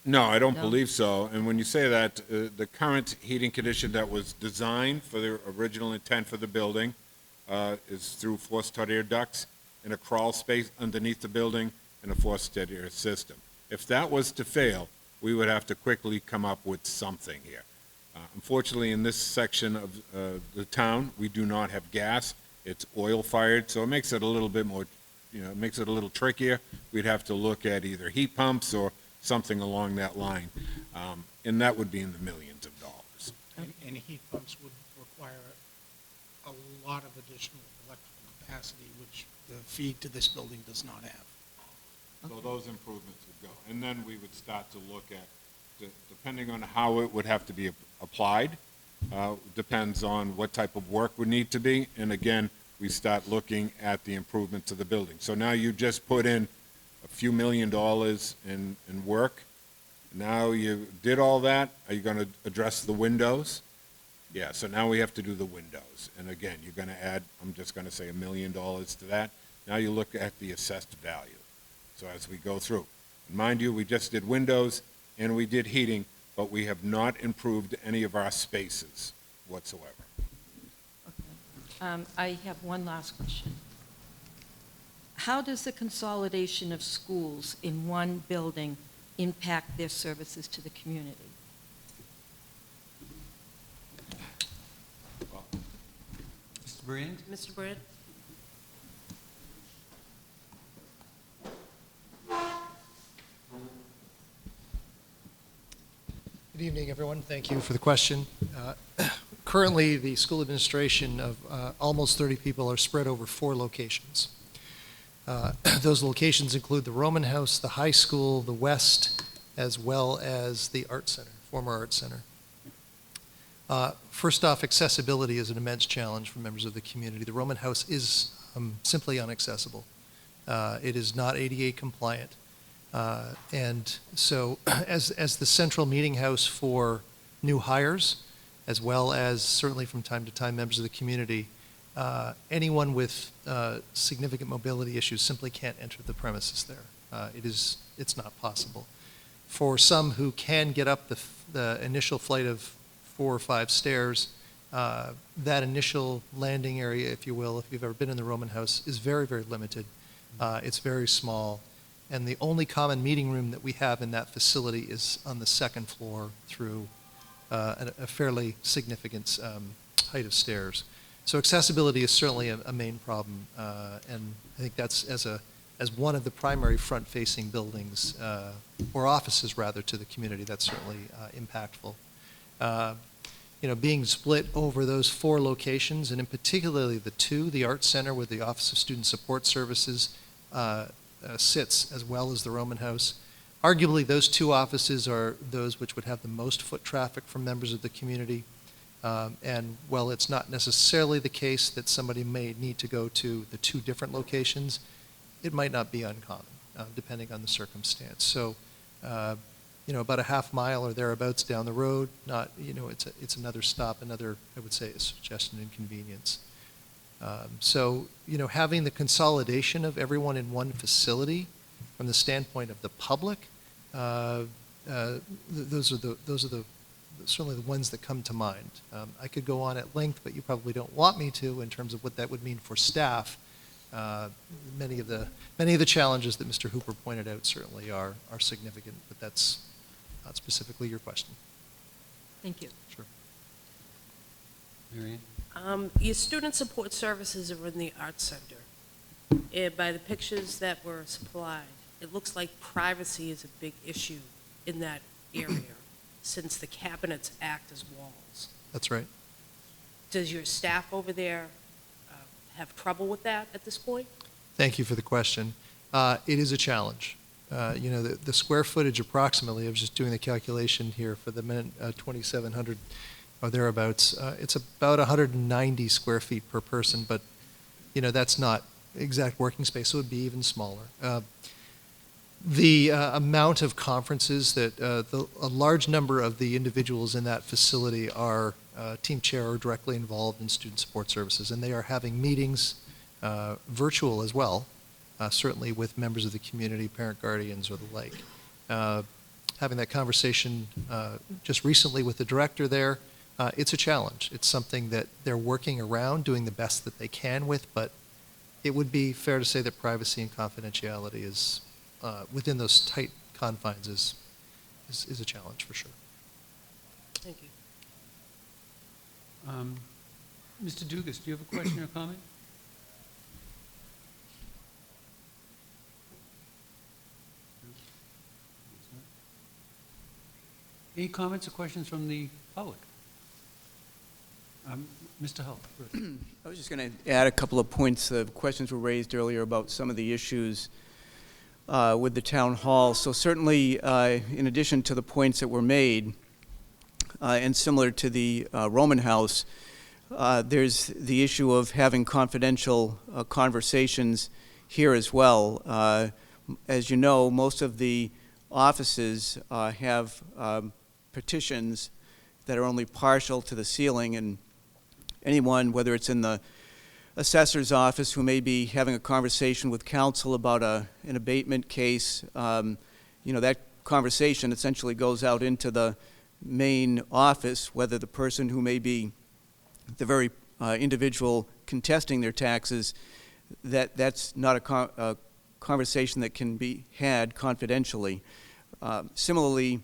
No, I don't No? believe so. And when you say that, the current heating condition that was designed for the original intent for the building is through forced-hot air ducts in a crawl space underneath the building and a forced-hot air system. If that was to fail, we would have to quickly come up with something here. Unfortunately, in this section of the town, we do not have gas. It's oil-fired, so it makes it a little bit more, it makes it a little trickier. We'd have to look at either heat pumps or something along that line, and that would be in the millions of dollars. And heat pumps would require a lot of additional electrical capacity, which the feed to this building does not have. So those improvements would go. And then we would start to look at, depending on how it would have to be applied, depends on what type of work would need to be. And again, we start looking at the improvements of the building. So now you just put in a few $1 million in work. Now you did all that. Are you going to address the windows? Yeah, so now we have to do the windows. And again, you're going to add, I'm just going to say $1 million to that. Now you look at the assessed value. So as we go through. Mind you, we just did windows and we did heating, but we have not improved any of our spaces whatsoever. I have one last question. How does the consolidation of schools in one building impact their services to the community? Mr. Brand? Mr. Brandt? Good evening, everyone. Thank you for the question. Currently, the school administration of almost 30 people are spread over 4 locations. Those locations include the Roman House, the high school, the West, as well as the Art Center, former Art Center. First off, accessibility is an immense challenge for members of the community. The Roman House is simply inaccessible. It is not ADA compliant. And so as the central meeting house for new hires, as well as certainly from time to time members of the community, anyone with significant mobility issues simply can't enter the premises there. It's not possible. For some who can get up the initial flight of 4 or 5 stairs, that initial landing area, if you will, if you've ever been in the Roman House, is very, very limited. It's very small. And the only common meeting room that we have in that facility is on the 2nd floor through a fairly significant height of stairs. So accessibility is certainly a main problem, and I think that's as one of the primary front-facing buildings, or offices rather, to the community, that's certainly impactful. Being split over those 4 locations, and in particularly the 2, the Art Center where the Office of Student Support Services sits, as well as the Roman House. Arguably, those 2 offices are those which would have the most foot traffic from members of the community. And while it's not necessarily the case that somebody may need to go to the 2 different locations, it might not be uncommon, depending on the circumstance. So, about a half mile or thereabouts down the road, it's another stop, I would say, a suggestion inconvenience. So, having the consolidation of everyone in one facility from the standpoint of the public, those are certainly the ones that come to mind. I could go on at length, but you probably don't want me to in terms of what that would mean for staff. Many of the challenges that Mr. Hooper pointed out certainly are significant, but that's not specifically your question. Thank you. Sure. Marianne? Your student support services are in the Art Center. And by the pictures that were supplied, it looks like privacy is a big issue in that area, since the cabinets act as walls. That's right. Does your staff over there have trouble with that at this point? Thank you for the question. It is a challenge. The square footage approximately, I was just doing the calculation here for the minute, 2,700 or thereabouts. It's about 190 square feet per person, but that's not exact working space, so it would be even smaller. The amount of conferences that a large number of the individuals in that facility are team chair or directly involved in student support services, and they are having meetings, virtual as well, certainly with members of the community, parent guardians or the like. Having that conversation just recently with the director there, it's a challenge. It's something that they're working around, doing the best that they can with, but it would be fair to say that privacy and confidentiality is, within those tight confines, is a challenge for sure. Thank you. Mr. Dugas, do you have a question or comment? Any comments or questions from the public? Mr. Hull, first. I was just going to add a couple of points. Questions were raised earlier about some of the issues with the town hall. So certainly, in addition to the points that were made, and similar to the Roman House, there's the issue of having confidential conversations here as well. As you know, most of the offices have partitions that are only partial to the ceiling, and anyone, whether it's in the assessor's office who may be having a conversation with counsel about an abatement case, that conversation essentially goes out into the main office, whether the person who may be the very individual contesting their taxes, that's not a conversation that can be had confidentially. Similarly,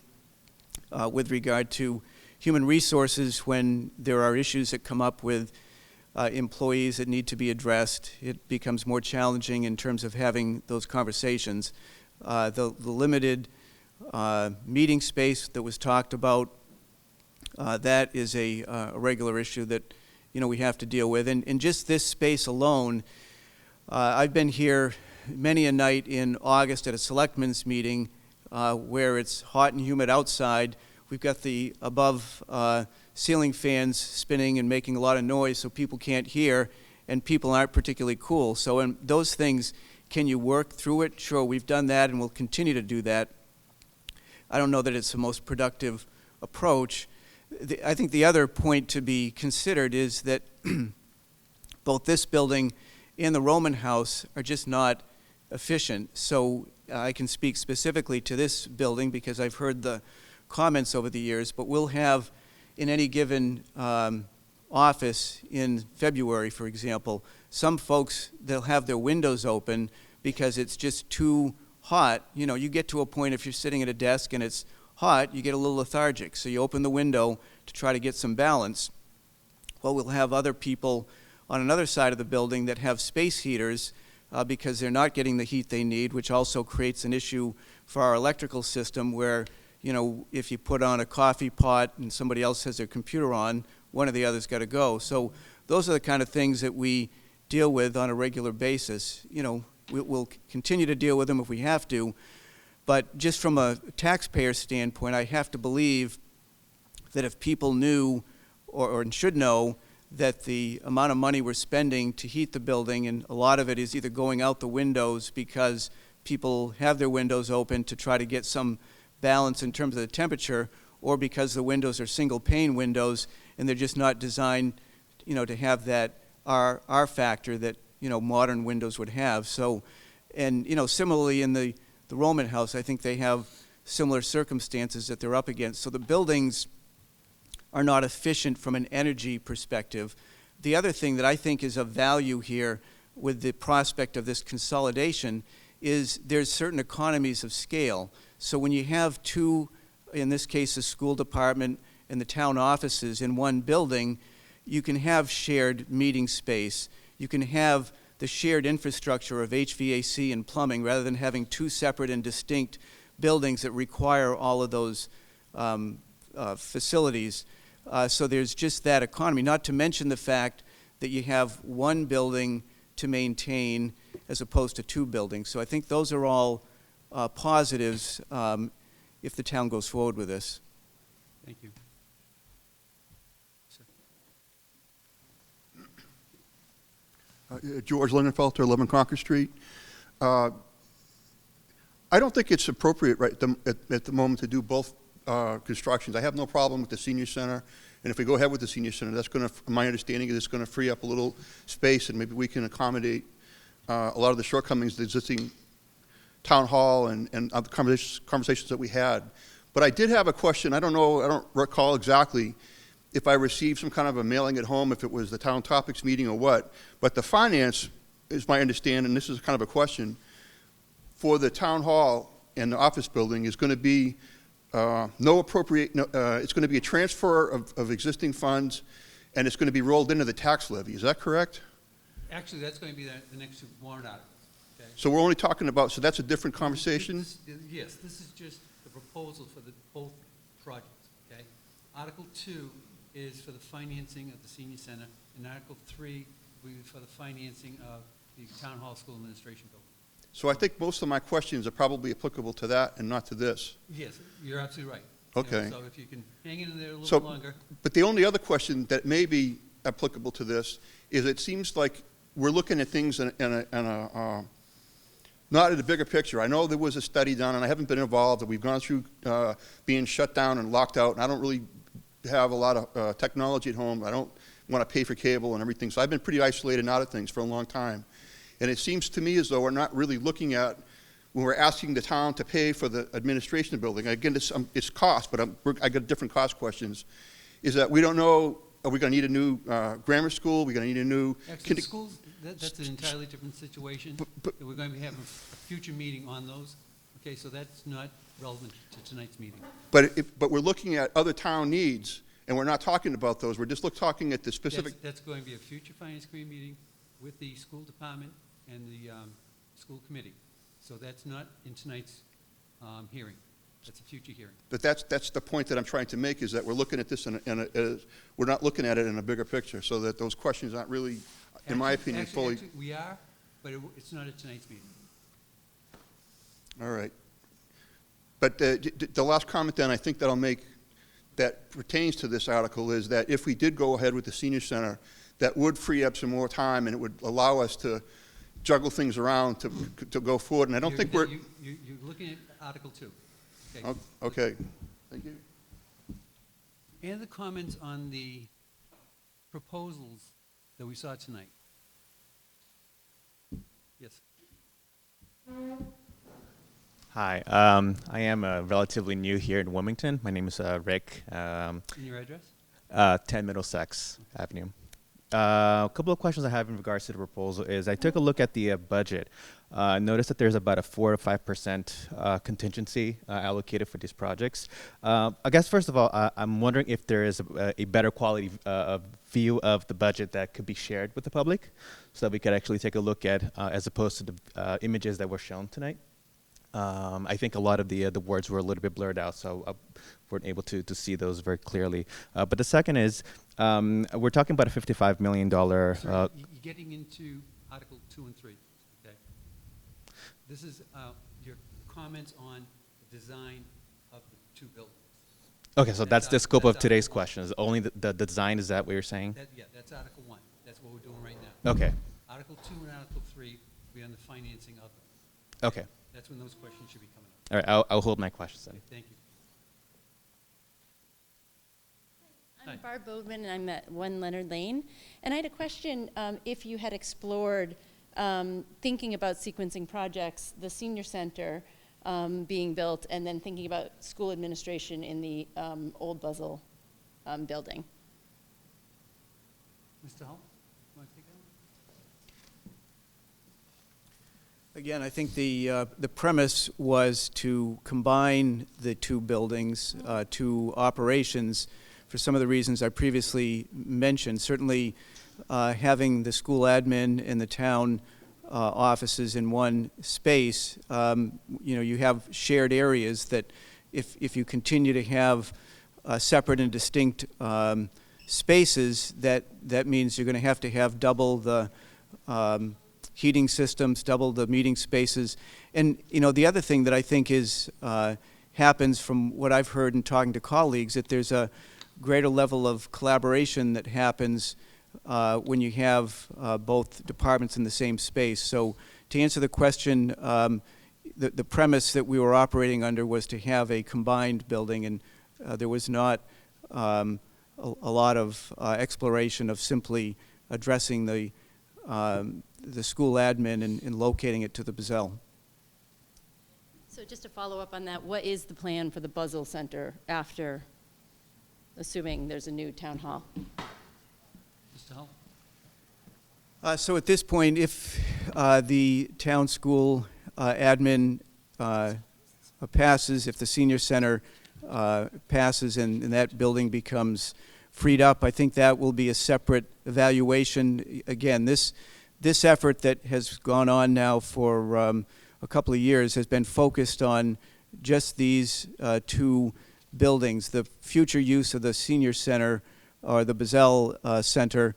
with regard to human resources, when there are issues that come up with employees that need to be addressed, it becomes more challenging in terms of having those conversations. The limited meeting space that was talked about, that is a regular issue that we have to deal with. And just this space alone, I've been here many a night in August at a selectmen's meeting where it's hot and humid outside. We've got the above ceiling fans spinning and making a lot of noise so people can't hear, and people aren't particularly cool. So those things, can you work through it? Sure, we've done that and we'll continue to do that. I don't know that it's the most productive approach. I think the other point to be considered is that both this building and the Roman House are just not efficient. So I can speak specifically to this building because I've heard the comments over the years, but we'll have in any given office in February, for example, some folks, they'll have their windows open because it's just too hot. You get to a point if you're sitting at a desk and it's hot, you get a little lethargic. So you open the window to try to get some balance. Well, we'll have other people on another side of the building that have space heaters because they're not getting the heat they need, which also creates an issue for our electrical system where if you put on a coffee pot and somebody else has their computer on, one of the others got to go. So those are the kind of things that we deal with on a regular basis. We'll continue to deal with them if we have to, but just from a taxpayer standpoint, I have to believe that if people knew or should know that the amount of money we're spending to heat the building, and a lot of it is either going out the windows because people have their windows open to try to get some balance in terms of the temperature, or because the windows are single pane windows and they're just not designed, to have that R factor that, modern windows would have. So, and, similarly in the Roman House, I think they have similar circumstances that they're up against. So the buildings are not efficient from an energy perspective. The other thing that I think is of value here with the prospect of this consolidation is there's certain economies of scale. So when you have two, in this case, the school department and the town offices in one building, you can have shared meeting space. You can have the shared infrastructure of HVAC and plumbing rather than having two separate and distinct buildings that require all of those facilities. So there's just that economy, not to mention the fact that you have one building to maintain as opposed to two buildings. So I think those are all positives if the town goes forward with this. Thank you. George Lingenfelter, 11 Concord Street. I don't think it's appropriate at the moment to do both constructions. I have no problem with the senior center, and if we go ahead with the senior center, that's going to, my understanding is it's going to free up a little space, and maybe we can accommodate a lot of the shortcomings of the existing town hall and other conversations that we had. But I did have a question. I don't recall exactly if I received some kind of a mailing at home, if it was the town topics meeting or what, but the finance is my understanding, and this is kind of a question, for the town hall and the office building is going to be it's going to be a transfer of existing funds, and it's going to be rolled into the tax levy. Is that correct? Actually, that's going to be the next warrant article. Okay? So we're only talking about, so that's a different conversation? Yes, this is just the proposal for both projects, okay? Article 2 is for the financing of the senior center, and Article 3 will be for the financing of the town hall school administration building. So I think most of my questions are probably applicable to that and not to this. Yes, you're absolutely right. Okay. So if you can hang in there a little So, bit longer. but the only other question that may be applicable to this is it seems like we're looking at things not at a bigger picture. I know there was a study done, and I haven't been involved, and we've gone through being shut down and locked out, and I don't really have a lot of technology at home. I don't want to pay for cable and everything, so I've been pretty isolated out of things for a long time. And it seems to me as though we're not really looking at, when we're asking the town to pay for the administration of the building, again, it's cost, but I got different cost questions, is that we don't know, are we going to need a new grammar school? Are we going to need a new... Actually, schools, that's an entirely different situation. We're going to be having a future meeting on those. Okay, so that's not relevant to tonight's meeting. But we're looking at other town needs, and we're not talking about those. We're just talking at the specific... That's going to be a future finance committee meeting with the school department and the school committee. So that's not in tonight's hearing. That's a future hearing. But that's the point that I'm trying to make, is that we're looking at this we're not looking at it in a bigger picture, so that those questions aren't really, in my opinion, fully... Actually, we are, but it's not at tonight's meeting. All right. But the last comment then I think that I'll make that pertains to this article is that if we did go ahead with the senior center, that would free up some more time, and it would allow us to juggle things around to go forward. And I don't think we're... You're looking at Article 2. Okay. Okay. Thank you. Any other comments on the proposals that we saw tonight? Yes. Hi, I am relatively new here in Wilmington. My name is Rick. And your address? 10 Middlesex Avenue. A couple of questions I have in regards to the proposal is I took a look at the budget. Noticed that there's about a 4 to 5% contingency allocated for these projects. I guess first of all, I'm wondering if there is a better quality view of the budget that could be shared with the public, so that we could actually take a look at, as opposed to the images that were shown tonight. I think a lot of the words were a little bit blurred out, so weren't able to see those very clearly. But the second is, we're talking about a $55 million. You're getting into Article 2 and 3. Okay. This is your comments on the design of the two buildings. Okay, so that's the scope of today's questions. Only the design, is that what you're saying? Yeah, that's Article 1. That's what we're doing right now. Okay. Article 2 and Article 3 will be on the financing of them. Okay. That's when those questions should be coming up. All right, I'll hold my questions then. Okay, thank you. I'm Barb Bodman, and I'm at 1 Leonard Lane. And I had a question, if you had explored thinking about sequencing projects, the senior center being built, and then thinking about school administration in the old Buzzell building. Mr. Hull, you want to take that? Again, I think the premise was to combine the two buildings, two operations, for some of the reasons I previously mentioned. Certainly, having the school admin and the town offices in one space, you have shared areas that if you continue to have separate and distinct spaces, that means you're going to have double the heating systems, double the meeting spaces. And, the other thing that I think is happens from what I've heard in talking to colleagues, that there's a greater level of collaboration that happens when you have both departments in the same space. So to answer the question, the premise that we were operating under was to have a combined building, and there was not a lot of exploration of simply addressing the school admin and locating it to the Buzzell. So just to follow up on that, what is the plan for the Buzzell Center after, assuming there's a new town hall? Mr. Hull? So at this point, if the town school admin passes, if the senior center passes and that building becomes freed up, I think that will be a separate evaluation. Again, this effort that has gone on now for a couple of years has been focused on just these two buildings. The future use of the senior center or the Buzzell Center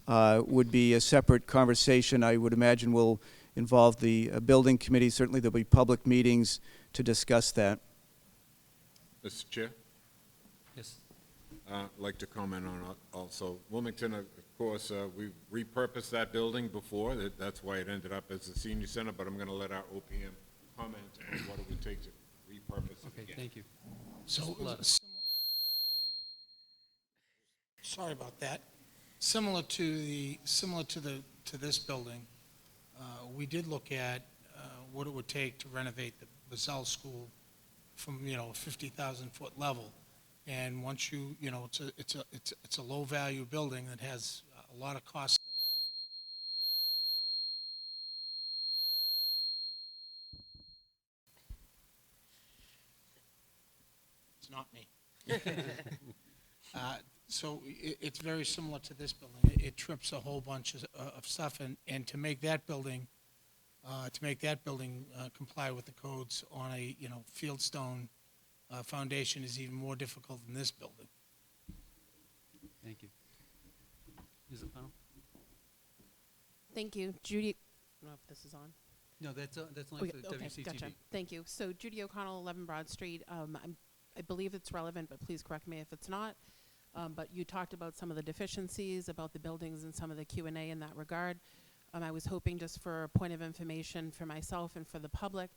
would be a separate conversation. I would imagine will involve the building committee. Certainly there'll be public meetings to discuss that. Mr. Chair? Yes. like to comment on also. Wilmington, of course, we repurposed that building before. That's why it ended up as a senior center, but I'm going to let our OPM comment on what it would take to repurpose it Okay, again. thank you. So, Love. sorry about that. Similar to this building, we did look at what it would take to renovate the Bazell School from, a 50,000-foot level. And once it's a low-value building that has a lot of costs. It's not me. So it's very similar to this building. It trips a whole bunch of stuff, and to make that building, comply with the codes on a, fieldstone foundation is even more difficult than this building. Thank you. Is it final? Thank you. Judy, I don't know if this is on. No, that's only for Okay, WCTV. gotcha. Thank you. So Judy O'Connell, 11 Broad Street. I believe it's relevant, but please correct me if it's not. But you talked about some of the deficiencies about the buildings and some of the Q&A in that regard. I was hoping just for a point of information for myself and for the public,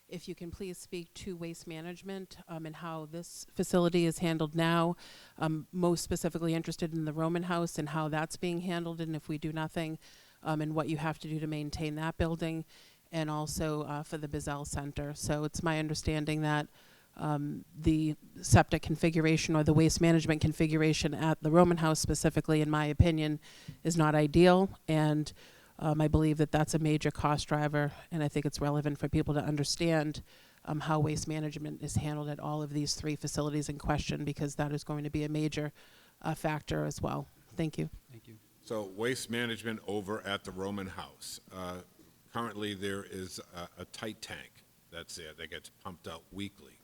if you can please speak to waste management and how this facility is handled now. I'm most specifically interested in the Roman House and how that's being handled, and if we do nothing, and what you have to do to maintain that building, and also for the Bazell Center. So it's my understanding that the septic configuration or the waste management configuration at the Roman House specifically, in my opinion, is not ideal, and I believe that that's a major cost driver, and I think it's relevant for people to understand how waste management is handled at all of these three facilities in question, because that is going to be a major factor as well. Thank you. Thank you. So waste management over at the Roman House. Currently, there is a tight tank that's there that gets pumped out weekly.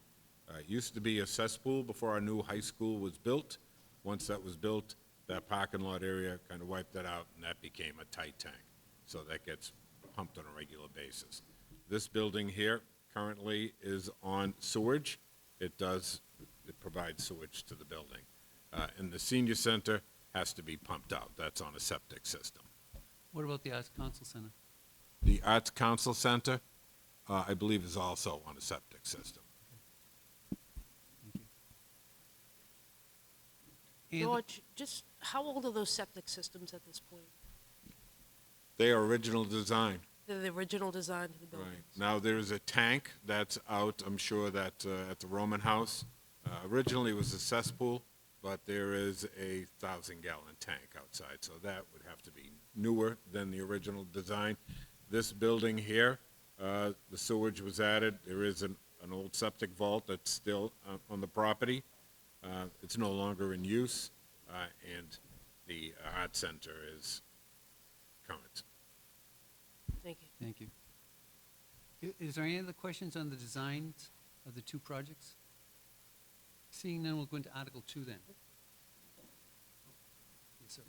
It used to be a cesspool before our new high school was built. Once that was built, that parking lot area kind of wiped that out, and that became a tight tank. So that gets pumped on a regular basis. This building here currently is on sewage. It provides sewage to the building. And the senior center has to be pumped out. That's on a septic system. What about the Arts Council Center? The Arts Council Center, I believe, is also on a septic system. Thank you. And George, just how old are those septic systems at this point? They are original design. They're the original design of the building. Right. Now, there is a tank that's out, I'm sure that at the Roman House. Originally, it was a cesspool, but there is a 1,000-gallon tank outside, so that would have to be newer than the original design. This building here, the sewage was added. There is an old septic vault that's still on the property. It's no longer in use, and the art center is current. Thank you. thank you. Is there any other questions on the designs of the two projects? Seeing none, we'll go into Article 2 then. Yes, sir.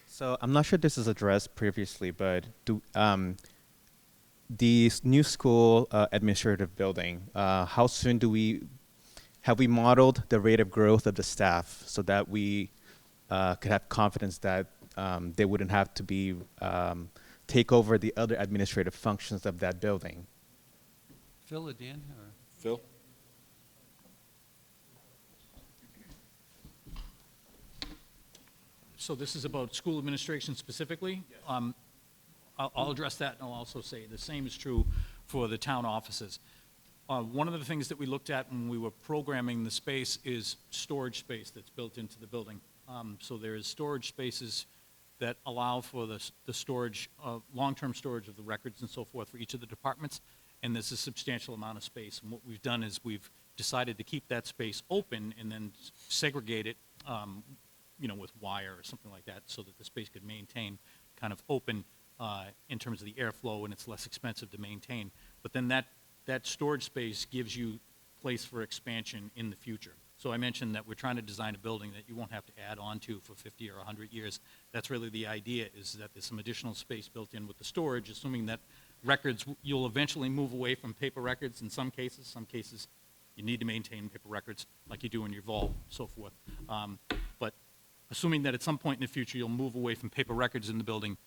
So I'm not sure this is addressed previously, but the new school administrative building, how soon have we modeled the rate of growth of the staff so that we could have confidence that they wouldn't have to be take over the other administrative functions of that building? Phil or Dan? Or? Phil? So this is about school administration specifically? Yes. I'll address that, and I'll also say the same is true for the town offices. One of the things that we looked at when we were programming the space is storage space that's built into the building. So there is storage spaces that allow for the storage, long-term storage of the records and so forth for each of the departments, and there's a substantial amount of space. And what we've done is we've decided to keep that space open and then segregate it, with wire or something like that, so that the space could maintain kind of open in terms of the airflow, and it's less expensive to maintain. But then that storage space gives you place for expansion in the future. So I mentioned that we're trying to design a building that you won't have to add on to for 50 or 100 years. That's really the idea, is that there's some additional space built in with the storage, assuming that records, you'll eventually move away from paper records in some cases You need to maintain paper records like you do in your vault, so forth. But assuming that at some point in the future you'll move away from paper records in the building,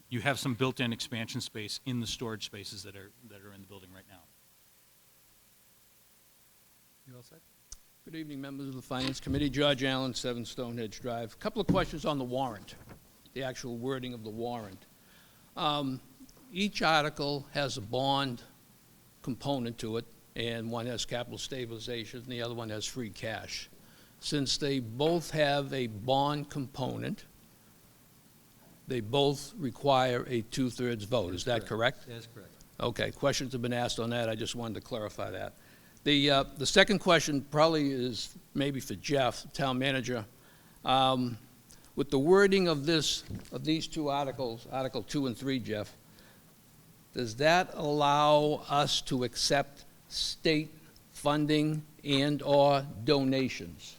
you have some built-in expansion space in the storage spaces that are in the building right now. You all set? Good evening, members of the Finance Committee. George Allen, 7 Stonehenge Drive. A couple of questions on the warrant, the actual wording of the warrant. Each article has a bond component to it, and one has capital stabilization, and the other one has free cash. Since they both have a bond component, they both require a 2/3 vote. Is that correct? That's correct. Okay, questions have been asked on that. I just wanted to clarify that. The second question probably is maybe for Jeff, town manager. With the wording of these two articles, Article 2 and 3, Jeff, does that allow us to accept state funding and/or donations?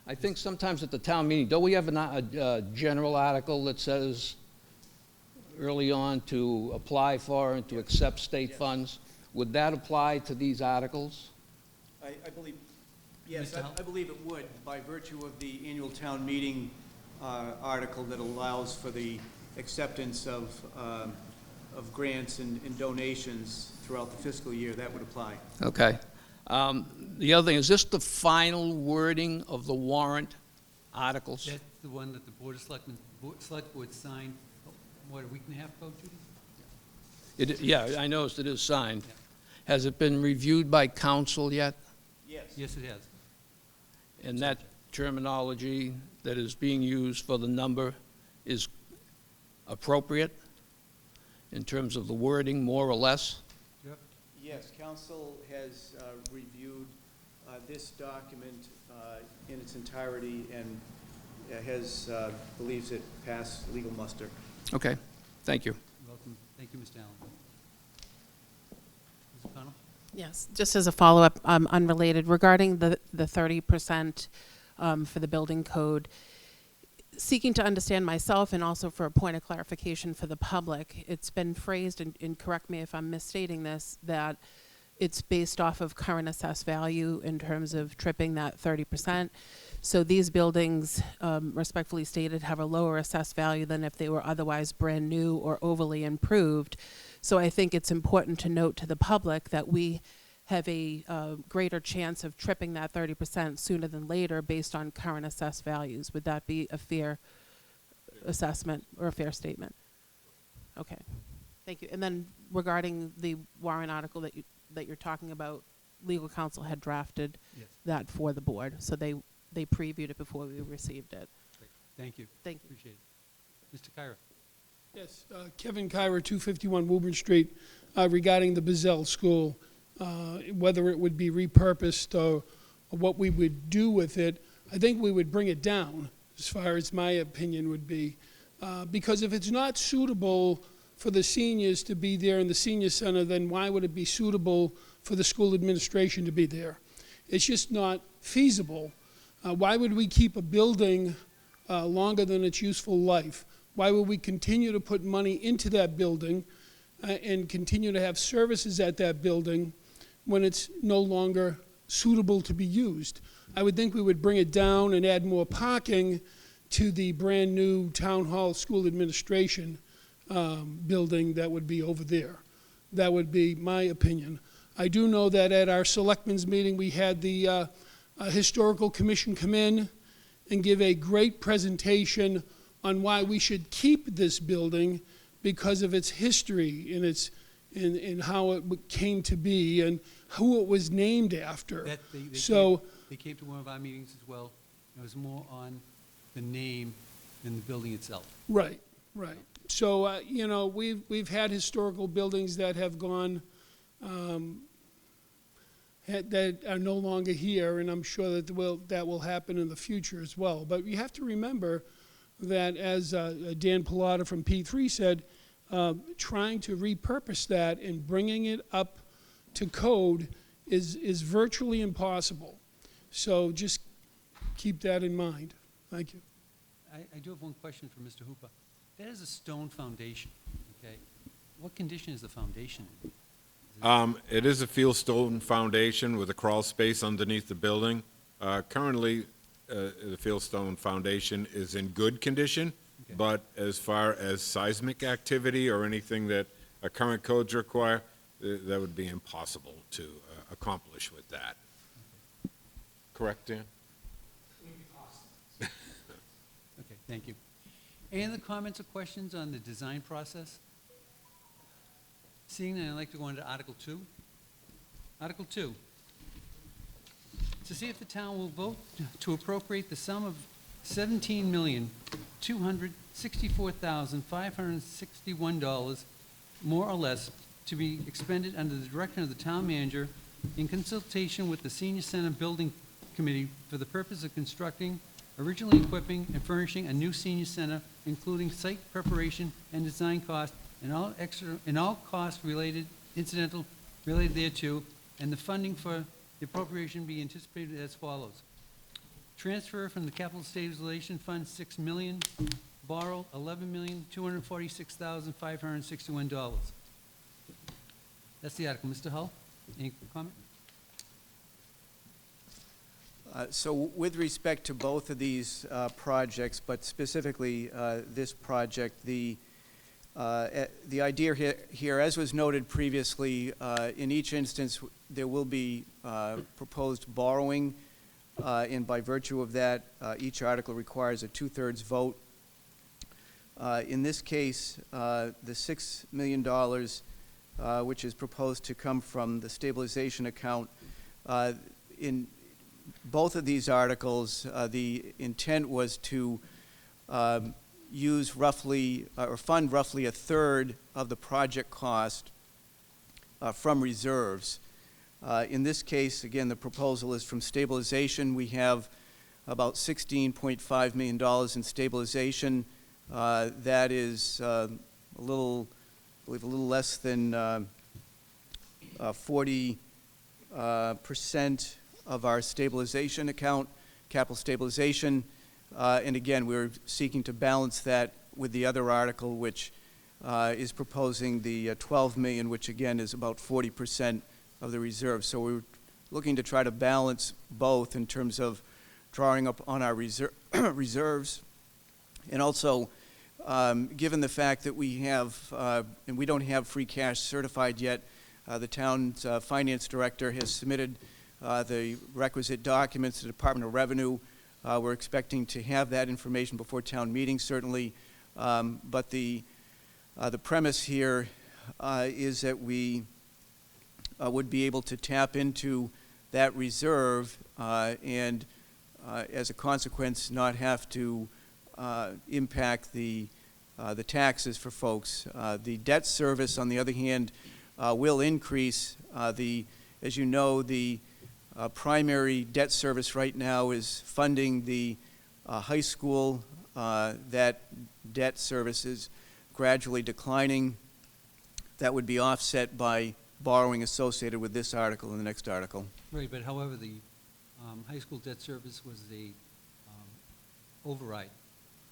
I think sometimes at the town meeting, don't we have a general article that says early on to apply for and to accept state funds? Would that apply to these articles? I believe, yes, I believe it would, by virtue of the annual town meeting article that allows for the acceptance of grants and donations throughout the fiscal year. That would apply. Okay. The other thing, is this the final wording of the warrant articles? That's the one that the Board of Selectmen, Select Board signed, what, a week and a half ago, Judy? Yeah, I noticed it is signed. Has it been reviewed by council yet? Yes. Yes, it has. And that terminology that is being used for the number is appropriate in terms of the wording, more or less? Yep. Yes, council has reviewed this document in its entirety and believes it passed legal muster. Okay, thank you. You're welcome. Thank you, Mr. Allen. Ms. O'Connell? Yes, just as a follow-up, unrelated, regarding the 30% for the building code, seeking to understand myself and also for a point of clarification for the public, it's been phrased, and correct me if I'm misstating this, that it's based off of current assessed value in terms of tripping that 30%. So these buildings, respectfully stated, have a lower assessed value than if they were otherwise brand new or overly improved. So I think it's important to note to the public that we have a greater chance of tripping that 30% sooner than later based on current assessed values. Would that be a fair assessment or a fair statement? Okay, thank you. And then regarding the warrant article that you're talking about, legal counsel had drafted that for the board, so they previewed it before we received it. Great. Thank you. Thank you. Appreciate it. Mr. Kyra? Yes, Kevin Kyra, 251 Woburn Street, regarding the Bazell School, whether it would be repurposed or what we would do with it. I think we would bring it down, as far as my opinion would be, because if it's not suitable for the seniors to be there in the senior center, then why would it be suitable for the school administration to be there? It's just not feasible. Why would we keep a building longer than its useful life? Why would we continue to put money into that building and continue to have services at that building when it's no longer suitable to be used? I would think we would bring it down and add more parking to the brand-new Town Hall School Administration building that would be over there. That would be my opinion. I do know that at our Selectmen's meeting, we had the Historical Commission come in and give a great presentation on why we should keep this building because of its history and how it came to be and who it was named after. They came to one of our meetings as well. It was more on the name than the building itself. Right, right. So, you know, we've had historical buildings that have gone, that are no longer here, and I'm sure that will happen in the future as well. But you have to remember that, as Dan Pilata from P3 said, trying to repurpose that and bringing it up to code is virtually impossible. So just keep that in mind. Thank you. I do have one question for Mr. Hooper. That is a stone foundation, okay? What condition is the foundation in? Is It is a fieldstone foundation with a crawl space underneath the building. Currently, the fieldstone foundation is in good condition, but as far as seismic activity or anything that our current codes require, that would be impossible to accomplish with that. Correct, Dan? Okay, thank you. Any other comments or questions on the design process? Seeing none, I'd like to go on to Article 2. Article 2. To see if the town will vote to appropriate the sum of $17,264,561, more or less, to be expended under the direction of the town manager in consultation with the Senior Center Building Committee for the purpose of constructing, originally equipping, and furnishing a new senior center, including site preparation and design costs, and all costs related, incidental, related thereto, and the funding for the appropriation be anticipated as follows. Transfer from the Capital Stabilization Fund, $6 million. Borrow, $11,246,561. That's the article. Mr. Hull, any comment? So with respect to both of these projects, but specifically this project, the idea here, as was noted previously, in each instance there will be proposed borrowing, and by virtue of that, each article requires a 2/3 vote. In this case, the $6 million, which is proposed to come from the stabilization account, in both of these articles, the intent was to use roughly, or fund roughly 1/3 of the project cost from reserves. In this case, again, the proposal is from stabilization. We have about $16.5 million in stabilization. That is I believe a little less than 40% of our stabilization account, capital stabilization. And again, we're seeking to balance that with the other article, which is proposing the $12 million, which again is about 40% of the reserve. So we're looking to try to balance both in terms of drawing up on our reserves, and also given the fact that we have, and we don't have free cash certified yet, the town's finance director has submitted the requisite documents to the Department of Revenue. We're expecting to have that information before town meeting, certainly. But the premise here is that we would be able to tap into that reserve and, as a consequence, not have to impact the taxes for folks. The debt service, on the other hand, will increase. As you know, the primary debt service right now is funding the high school. That debt service is gradually declining. That would be offset by borrowing associated with this article and the next article. Right, but however, the high school debt service was the override,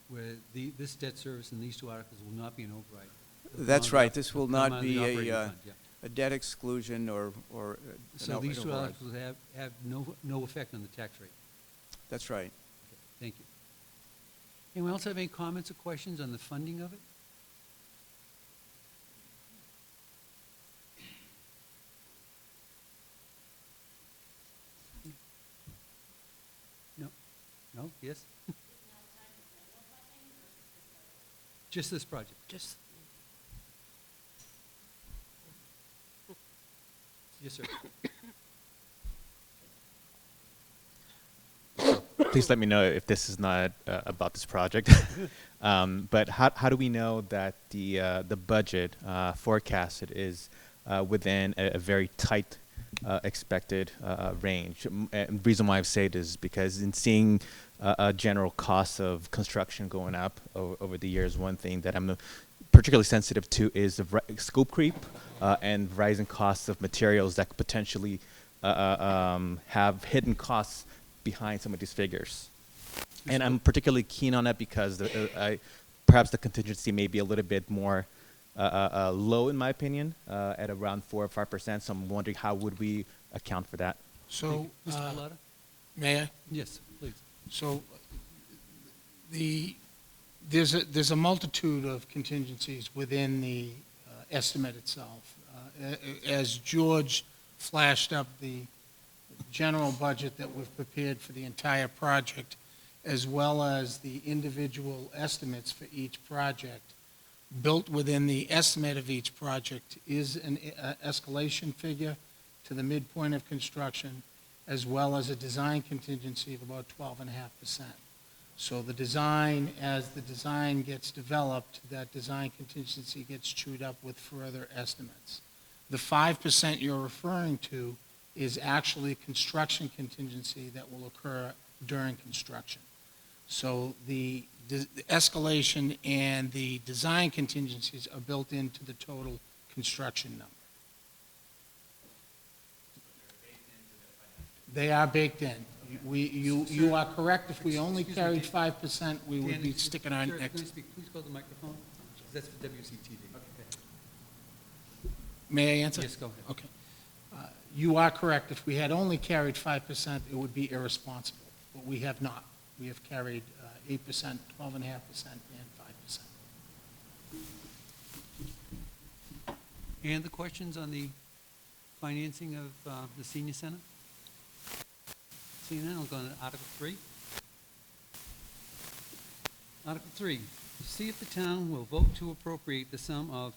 where this debt service and these two articles will not be an override. That's right. This will not be a a debt exclusion or So these two articles have no effect on the tax rate. That's right. Okay, thank you. Anyone else have any comments or questions on the funding of it? No? No? Yes? Just this project? Just, Yes, sir. Please let me know if this is not about this project. But how do we know that the budget forecasted is within a very tight expected range? And the reason why I say it is because in seeing a general cost of construction going up over the years, one thing that I'm particularly sensitive to is the scope creep and rising costs of materials that could potentially have hidden costs behind some of these figures. And I'm particularly keen on that because perhaps the contingency may be a little bit more low, in my opinion, at around 4 or 5%. So I'm wondering how would we account for that? So, Mr. Bellotta? may I? Yes, please. So there's a multitude of contingencies within the estimate itself. As George flashed up the general budget that we've prepared for the entire project, as well as the individual estimates for each project, built within the estimate of each project is an escalation figure to the midpoint of construction, as well as a design contingency of about 12.5%. So the design, as the design gets developed, that design contingency gets chewed up with further estimates. The 5% you're referring to is actually construction contingency that will occur during construction. So the escalation and the design contingencies are built into the total construction number. They are baked in. You are correct. If we only carried 5%, we would be sticking our Sir, neck. can I speak? Please go to the microphone. That's for WCTV. May I answer? Yes, go ahead. Okay. You are correct. If we had only carried 5%, it would be irresponsible, but we have not. We have carried 8%, 12.5%, and 5%. And the questions on the financing of the senior center? Seeing none, I'll go on to Article 3. Article 3, to see if the town will vote to appropriate the sum of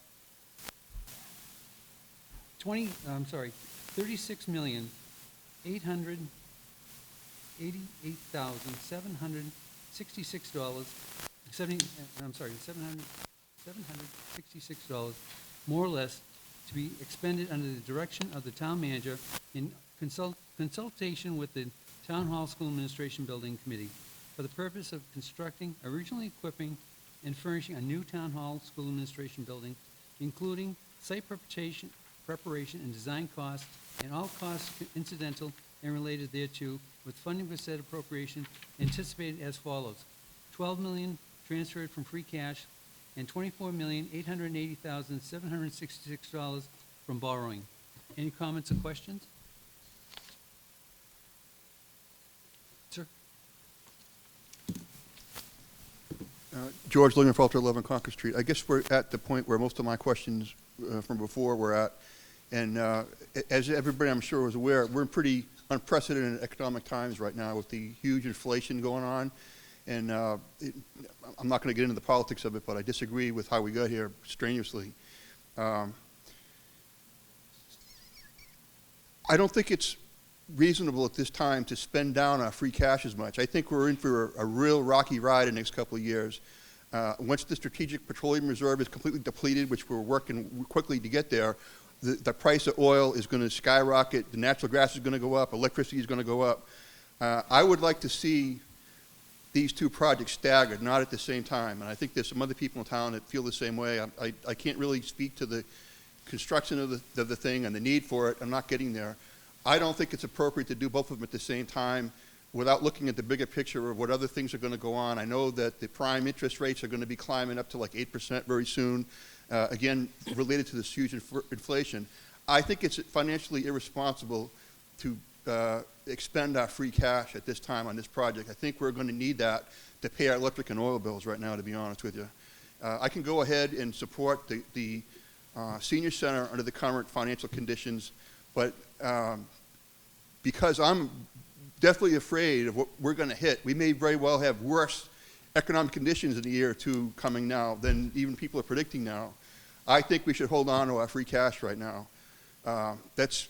$766, more or less, to be expended under the direction of the town manager in consultation with the Town Hall School Administration Building Committee for the purpose of constructing, originally equipping, and furnishing a new Town Hall School Administration Building, including site preparation and design costs, and all costs incidental and related thereto, with funding for said appropriation anticipated as follows: $12 million transferred from free cash and $24,880,766 from borrowing. Any comments or questions? Sir? George Lingenfelter, 11 Concord Street. I guess we're at the point where most of my questions from before were at. And as everybody I'm sure was aware, we're in pretty unprecedented economic times right now with the huge inflation going on. And I'm not going to get into the politics of it, but I disagree with how we got here strenuously. I don't think it's reasonable at this time to spend down our free cash as much. I think we're in for a real rocky ride in the next couple of years. Once the Strategic Petroleum Reserve is completely depleted, which we're working quickly to get there, the price of oil is going to skyrocket, the natural gas is going to go up, electricity is going to go up. I would like to see these two projects staggered, not at the same time. And I think there's some other people in town that feel the same way. I can't really speak to the construction of the thing and the need for it. I'm not getting there. I don't think it's appropriate to do both of them at the same time without looking at the bigger picture of what other things are going to go on. I know that the prime interest rates are going to be climbing up to like 8% very soon, again, related to this huge inflation. I think it's financially irresponsible to expend our free cash at this time on this project. I think we're going to need that to pay our electric and oil bills right now, to be honest with you. I can go ahead and support the senior center under the current financial conditions, but because I'm definitely afraid of what we're going to hit, we may very well have worse economic conditions in a year or two coming now than even people are predicting now. I think we should hold on to our free cash right now. That's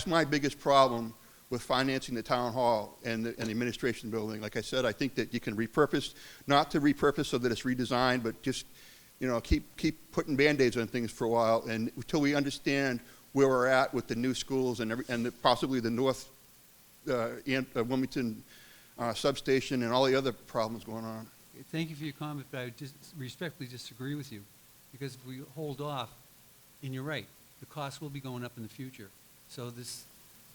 my biggest problem with financing the town hall and the administration building. Like I said, I think that you can repurpose, not to repurpose so that it's redesigned, but just keep putting Band-Aids on things for a while, and until we understand where we're at with the new schools and possibly the North Wilmington substation and all the other problems going on. Thank you for your comment, but I just respectfully disagree with you, because if we hold off, and you're right, the cost will be going up in the future. So this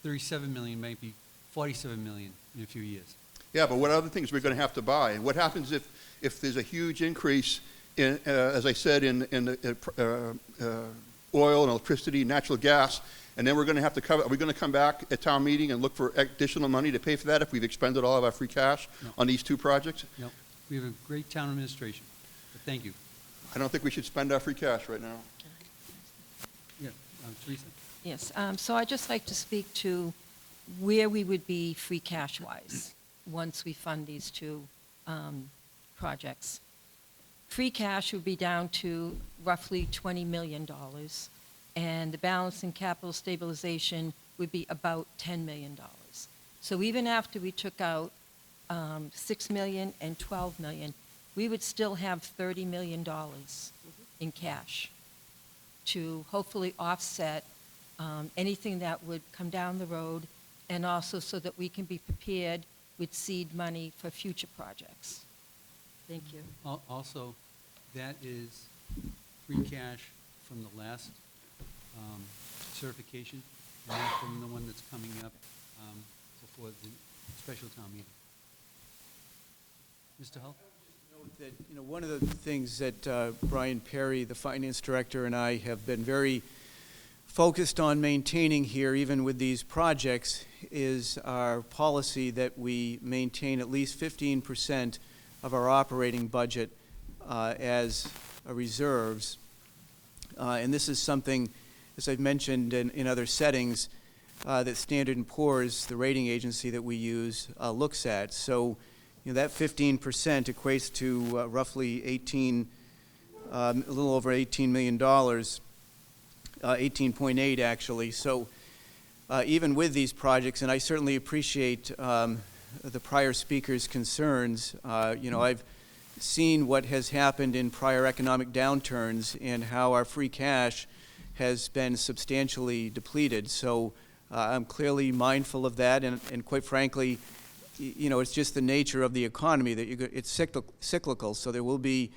$37 million might be $47 million in a few years. Yeah, but what other things we're going to have to buy? And what happens if there's a huge increase as I said, in oil and electricity, natural gas, and then we're going to have to cover, are we going to come back at town meeting and look for additional money to pay for that if we've expended all of our free cash on these two projects? No, we have a great town administration, but thank you. I don't think we should spend our free cash right now. Yeah, Teresa? Yes, so I'd just like to speak to where we would be free cash-wise once we fund these two projects. Free cash would be down to roughly $20 million, and the balance in capital stabilization would be about $10 million. So even after we took out $6 million and $12 million, we would still have $30 million in cash to hopefully offset anything that would come down the road, and also so that we can be prepared with seed money for future projects. Thank you. Also, that is free cash from the last certification, and from the one that's coming up before the special town meeting. Mr. Hull? That, one of the things that Brian Perry, the finance director, and I have been very focused on maintaining here, even with these projects, is our policy that we maintain at least 15% of our operating budget as reserves. And this is something, as I've mentioned in other settings, that Standard & Poor's, the rating agency that we use, looks at. So, that 15% equates to roughly a little over $18 million, 18.8 actually. So even with these projects, and I certainly appreciate the prior speaker's concerns, I've seen what has happened in prior economic downturns and how our free cash has been substantially depleted. So I'm clearly mindful of that, and quite frankly, it's just the nature of the economy that it's cyclical. So there will be,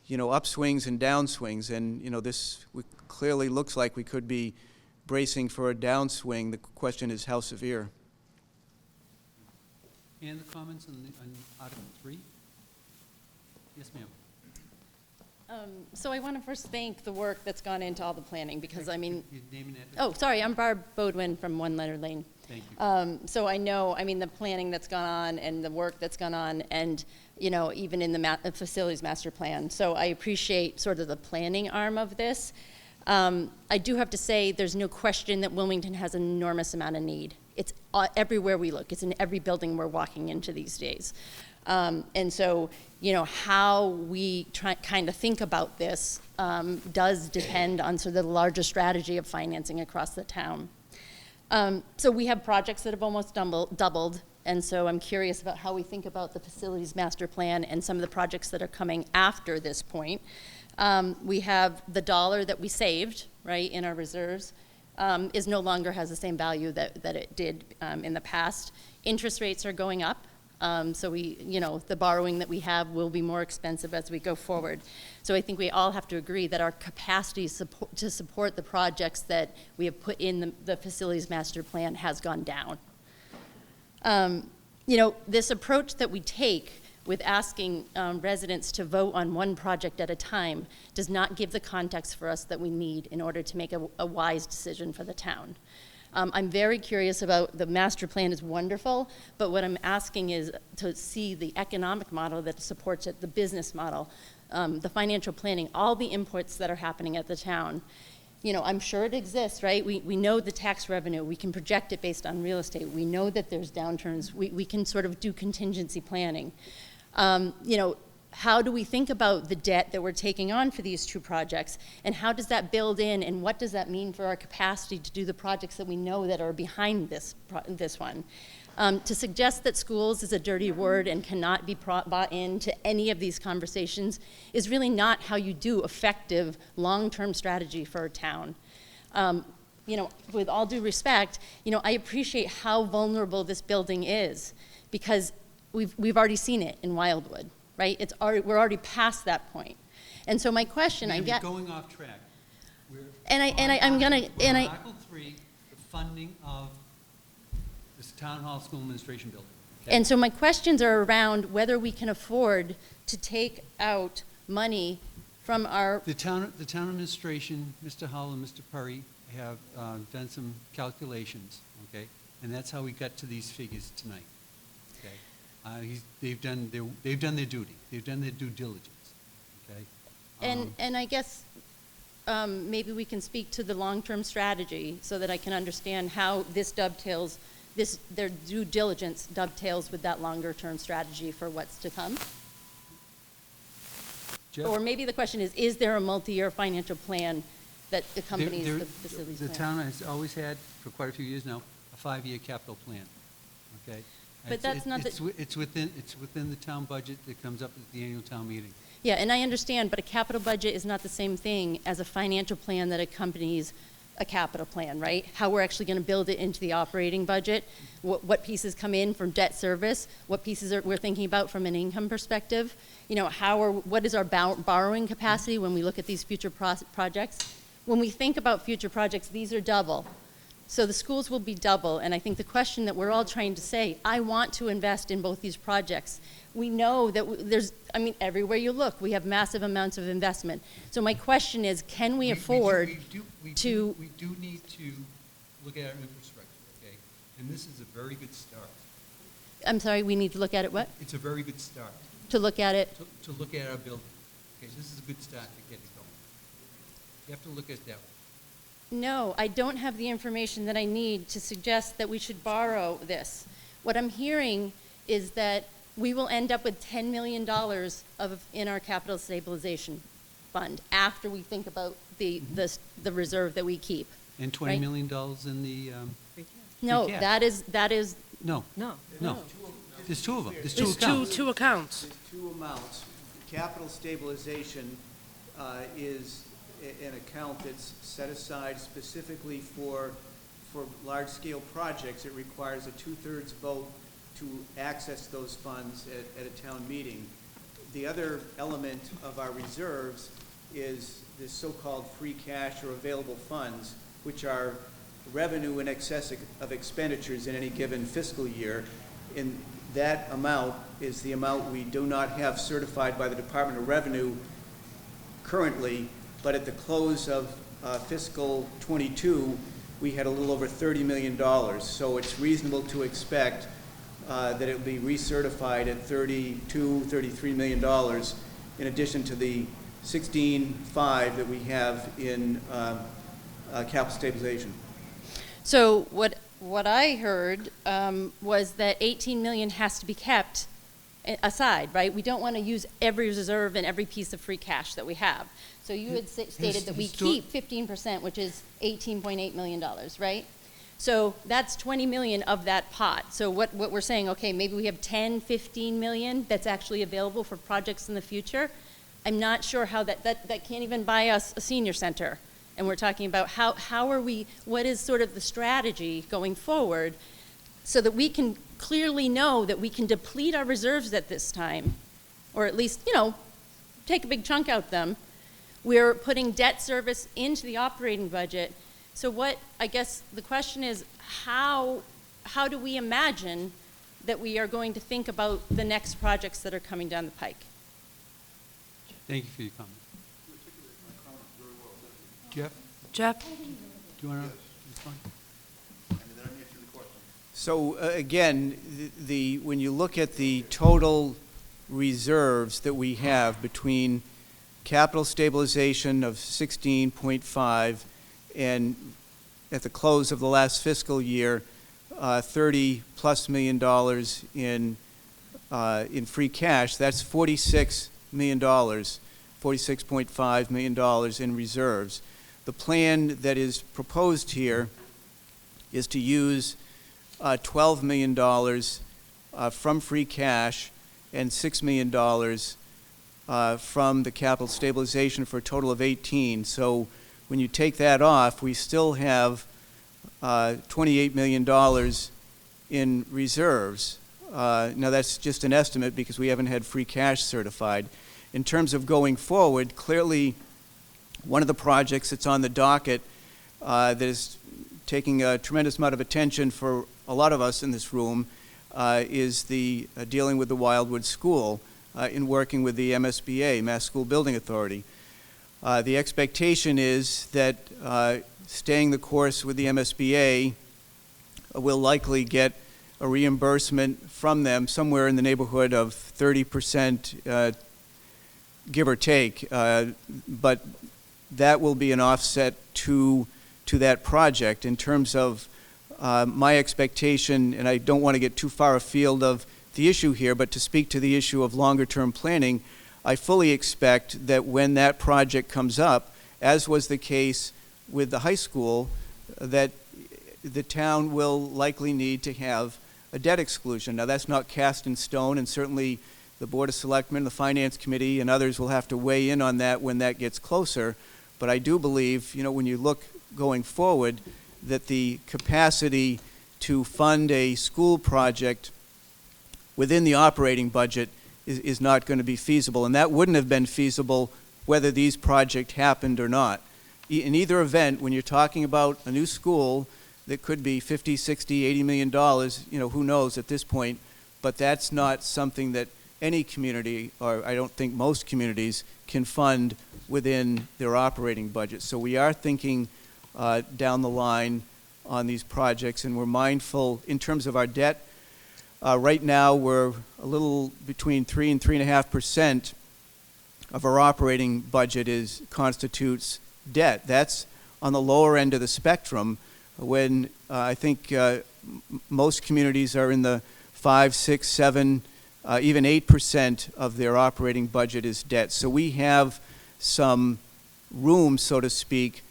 upswings and downswings, and this clearly looks like we could be bracing for a downswing. The question is how severe. And the comments on Article 3? Yes, ma'am. So I want to first thank the work that's gone into all the planning, because Your name and address? oh, sorry, I'm Barb Bodwin from One Leonard Lane. Thank you. So I know, the planning that's gone on and the work that's gone on, and, even in the facilities master plan. So I appreciate sort of the planning arm of this. I do have to say, there's no question that Wilmington has an enormous amount of need. It's everywhere we look. It's in every building we're walking into these days. And so, how we kind of think about this does depend on sort of the larger strategy of financing across the town. So we have projects that have almost doubled, and so I'm curious about how we think about the facilities master plan and some of the projects that are coming after this point. We have the dollar that we saved, right, in our reserves, is no longer has the same value that it did in the past. Interest rates are going up. So the borrowing that we have will be more expensive as we go forward. So I think we all have to agree that our capacity to support the projects that we have put in the facilities master plan has gone down. This approach that we take with asking residents to vote on one project at a time does not give the context for us that we need in order to make a wise decision for the town. I'm very curious about, the master plan is wonderful, but what I'm asking is to see the economic model that supports it, the business model, the financial planning, all the inputs that are happening at the town. I'm sure it exists, right? We know the tax revenue. We can project it based on real estate. We know that there's downturns. We can sort of do contingency planning. How do we think about the debt that we're taking on for these two projects, and how does that build in, and what does that mean for our capacity to do the projects that we know that are behind this one? To suggest that schools is a dirty word and cannot be brought into any of these conversations is really not how you do effective long-term strategy for a town. With all due respect, I appreciate how vulnerable this building is, because we've already seen it in Wildwood. Right? We're already past that point. And so my question, I get... We're going off track. I'm gonna... Article 3, the funding of this Town Hall School Administration Building. Okay? And so my questions are around whether we can afford to take out money from our, The town administration, Mr. Hull and Mr. Perry, have done some calculations, okay? And that's how we got to these figures tonight, okay? They've done their duty. They've done their due diligence, okay? and I guess maybe we can speak to the long-term strategy so that I can understand how this dovetails, their due diligence dovetails with that longer-term strategy for what's to come. Jeff? Or maybe the question is there a multi-year financial plan that accompanies the facilities The plan? town has always had, for quite a few years now, a 5-year capital plan, okay? But that's not It's within the town budget that comes up at the annual town meeting. Yeah, and I understand, but a capital budget is not the same thing as a financial plan that accompanies a capital plan, right? How we're actually going to build it into the operating budget, what pieces come in from debt service, what pieces we're thinking about from an income perspective, you know, what is our borrowing capacity when we look at these future projects. When we think about future projects, these are double. So the schools will be double, and I think the question that we're all trying to say, I want to invest in both these projects. We know that everywhere you look, we have massive amounts of investment. So my question is, can we afford to... We do need to look at our infrastructure, okay? And this is a very good start. I'm sorry, we need to look at it what? It's a very good start. To look at it? To look at our building. Okay, this is a good start to get it going. You have to look at it that way. No, I don't have the information that I need to suggest that we should borrow this. What I'm hearing is that we will end up with $10 million in our capital stabilization fund after we think about the reserve that we keep. And $20 right? million in the No, free cash. that is No. No. There's two of them. There's There's two accounts. There's two amounts. Capital stabilization is an account that's set aside specifically for large-scale projects. It requires a 2/3 vote to access those funds at a town meeting. The other element of our reserves is this so-called free cash or available funds, which are revenue in excess of expenditures in any given fiscal year. And that amount is the amount we do not have certified by the Department of Revenue currently, but at the close of fiscal -- we had a little over $30 million. So it's reasonable to expect that it will be recertified at $33 million, in addition to the $16.5 that we have in capital stabilization. So what I heard was that $18 million has to be kept aside, right? We don't want to use every reserve and every piece of free cash that we have. So you had stated that we keep 15%, which is $18.8 million, right? So that's 20 million of that pot. So what we're saying, okay, maybe we have 10, 15 million that's actually available for projects in the future. I'm not sure how that can't even buy us a senior center. And we're talking about what is sort of the strategy going forward so that we can clearly know that we can deplete our reserves at this time, or at least, take a big chunk out of them. We're putting debt service into the operating budget. So I guess the question is, how do we imagine that we are going to think about the next projects that are coming down the pike? Thank you for your comment. Jeff? Do you want to respond? So again, when you look at the total reserves that we have between capital stabilization of 16.5 and at the close of the last fiscal year, $30+ million in free cash, that's $46 million, $46.5 million in reserves. The plan that is proposed here is to use $12 million from free cash and $6 million from the capital stabilization for a total of 18. So when you take that off, we still have $28 million in reserves. Now that's just an estimate because we haven't had free cash certified. In terms of going forward, clearly one of the projects that's on the docket that is taking a tremendous amount of attention for a lot of us in this room is the dealing with the Wildwood School. in working with the MSBA, Mass School Building Authority. The expectation is that staying the course with the MSBA will likely get a reimbursement from them somewhere in the neighborhood of 30%, give or take, but that will be an offset to that project. In terms of my expectation, and I don't want to get too far afield of the issue here, but to speak to the issue of longer-term planning, I fully expect that when that project comes up, as was the case with the high school, that the town will likely need to have a debt exclusion. Now, that's not cast in stone, and certainly the Board of Selectmen, the Finance Committee, and others will have to weigh in on that when that gets closer. But I do believe, when you look going forward, that the capacity to fund a school project within the operating budget is not going to be feasible. And that wouldn't have been feasible whether these projects happened or not. In either event, when you're talking about a new school that could be $50, $60, $80 million, who knows at this point, but that's not something that any community, or I don't think most communities, can fund within their operating budget. So we are thinking down the line on these projects, and we're mindful in terms of our debt. Right now, we're a little between 3 and 3.5% of our operating budget constitutes debt. That's on the lower end of the spectrum, when I think most communities are in the 5, 6, 7, even 8% of their operating budget is debt. So we have some room, so to speak,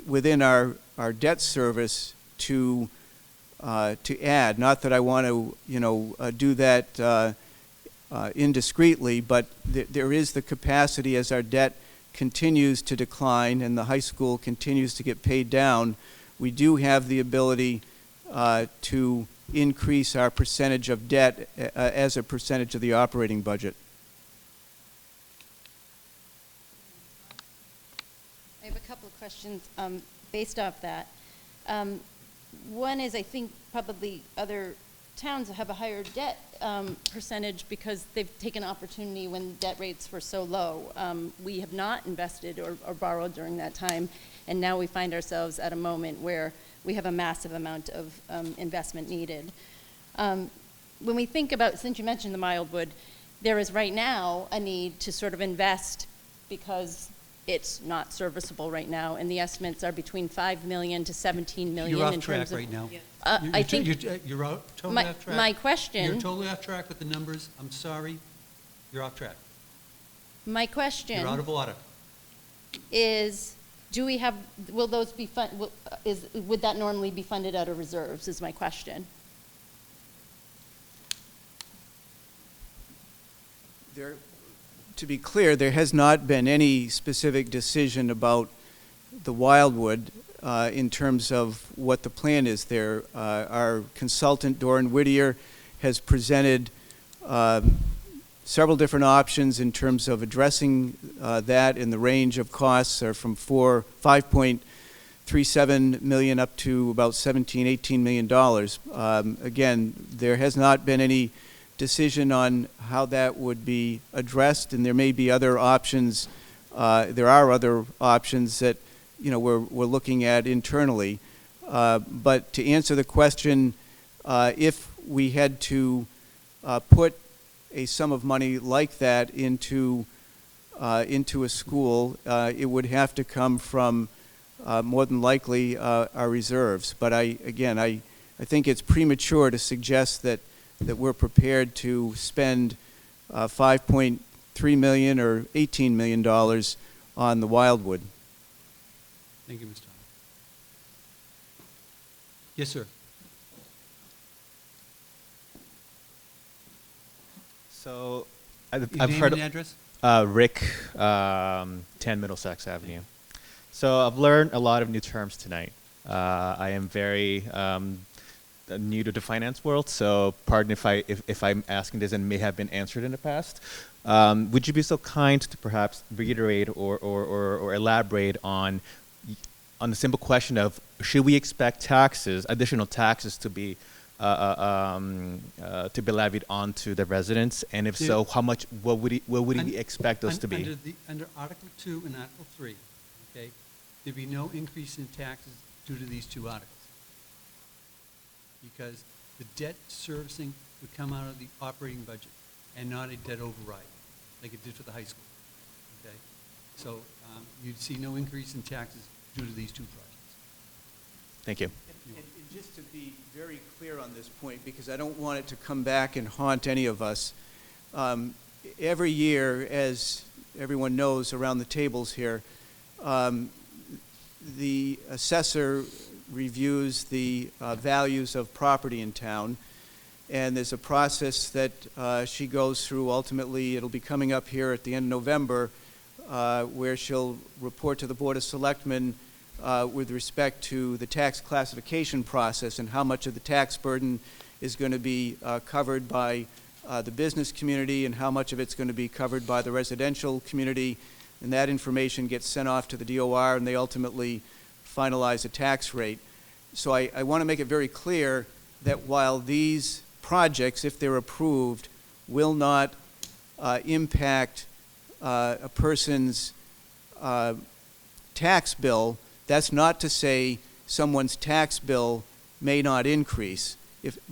within our debt service to add. Not that I want to, do that indiscreetly, but there is the capacity as our debt continues to decline and the high school continues to get paid down. We do have the ability to increase our percentage of debt as a percentage of the operating budget. I have a couple of questions based off that. One is, I think probably other towns have a higher debt percentage because they've taken opportunity when debt rates were so low. We have not invested or borrowed during that time, and now we find ourselves at a moment where we have a massive amount of investment needed. When we think about, since you mentioned the Mildwood, there is right now a need to sort of invest because it's not serviceable right now, and the estimates are between $5 million to $17 million. You're off in track terms of, right now. I think You're totally off track. my question. You're totally off track with the numbers. I'm sorry. You're off track. My question. You're out of order. Is, will those be would that normally be funded out of reserves, is my question. To be clear, there has not been any specific decision about the Wildwood in terms of what the plan is there. Our consultant, Doran Whittier, has presented several different options in terms of addressing that, and the range of costs are from $5.37 million up to about $17, $18 million. Again, there has not been any decision on how that would be addressed, and there may be other options. There are other options that we're looking at internally. But to answer the question, if we had to put a sum of money like that into a school, it would have to come from more than likely our reserves. But I think it's premature to suggest that we're prepared to spend $5.3 million or $18 million on the Wildwood. Thank you, Mr. Thomas. Yes, sir. So Your I've name heard and address? Rick, 10 Middlesex Avenue. So I've learned a lot of new terms tonight. I am very new to the finance world, so pardon if I'm asking this and may have been answered in the past. Would you be so kind to perhaps reiterate or elaborate on the simple question of, should we expect additional taxes to be to be levied onto the residents? And if so, how much, what would he expect those to be? Under Article 2 and Article 3, okay, there'd be no increase in taxes due to these two articles. Because the debt servicing would come out of the operating budget and not a debt override, like it did for the high school, okay? So you'd see no increase in taxes due to these two projects. Thank you. And just to be very clear on this point, because I don't want it to come back and haunt any of us, every year, as everyone knows around the tables here, the assessor reviews the values of property in town, and there's a process that she goes through. Ultimately, it'll be coming up here at the end of November, where she'll report to the Board of Selectmen with respect to the tax classification process and how much of the tax burden is going to be covered by the business community and how much of it's going to be covered by the residential community. And that information gets sent off to the DOR, and they ultimately finalize a tax rate. So I want to make it very clear that while these projects, if they're approved, will not impact a person's tax bill, that's not to say someone's tax bill may not increase,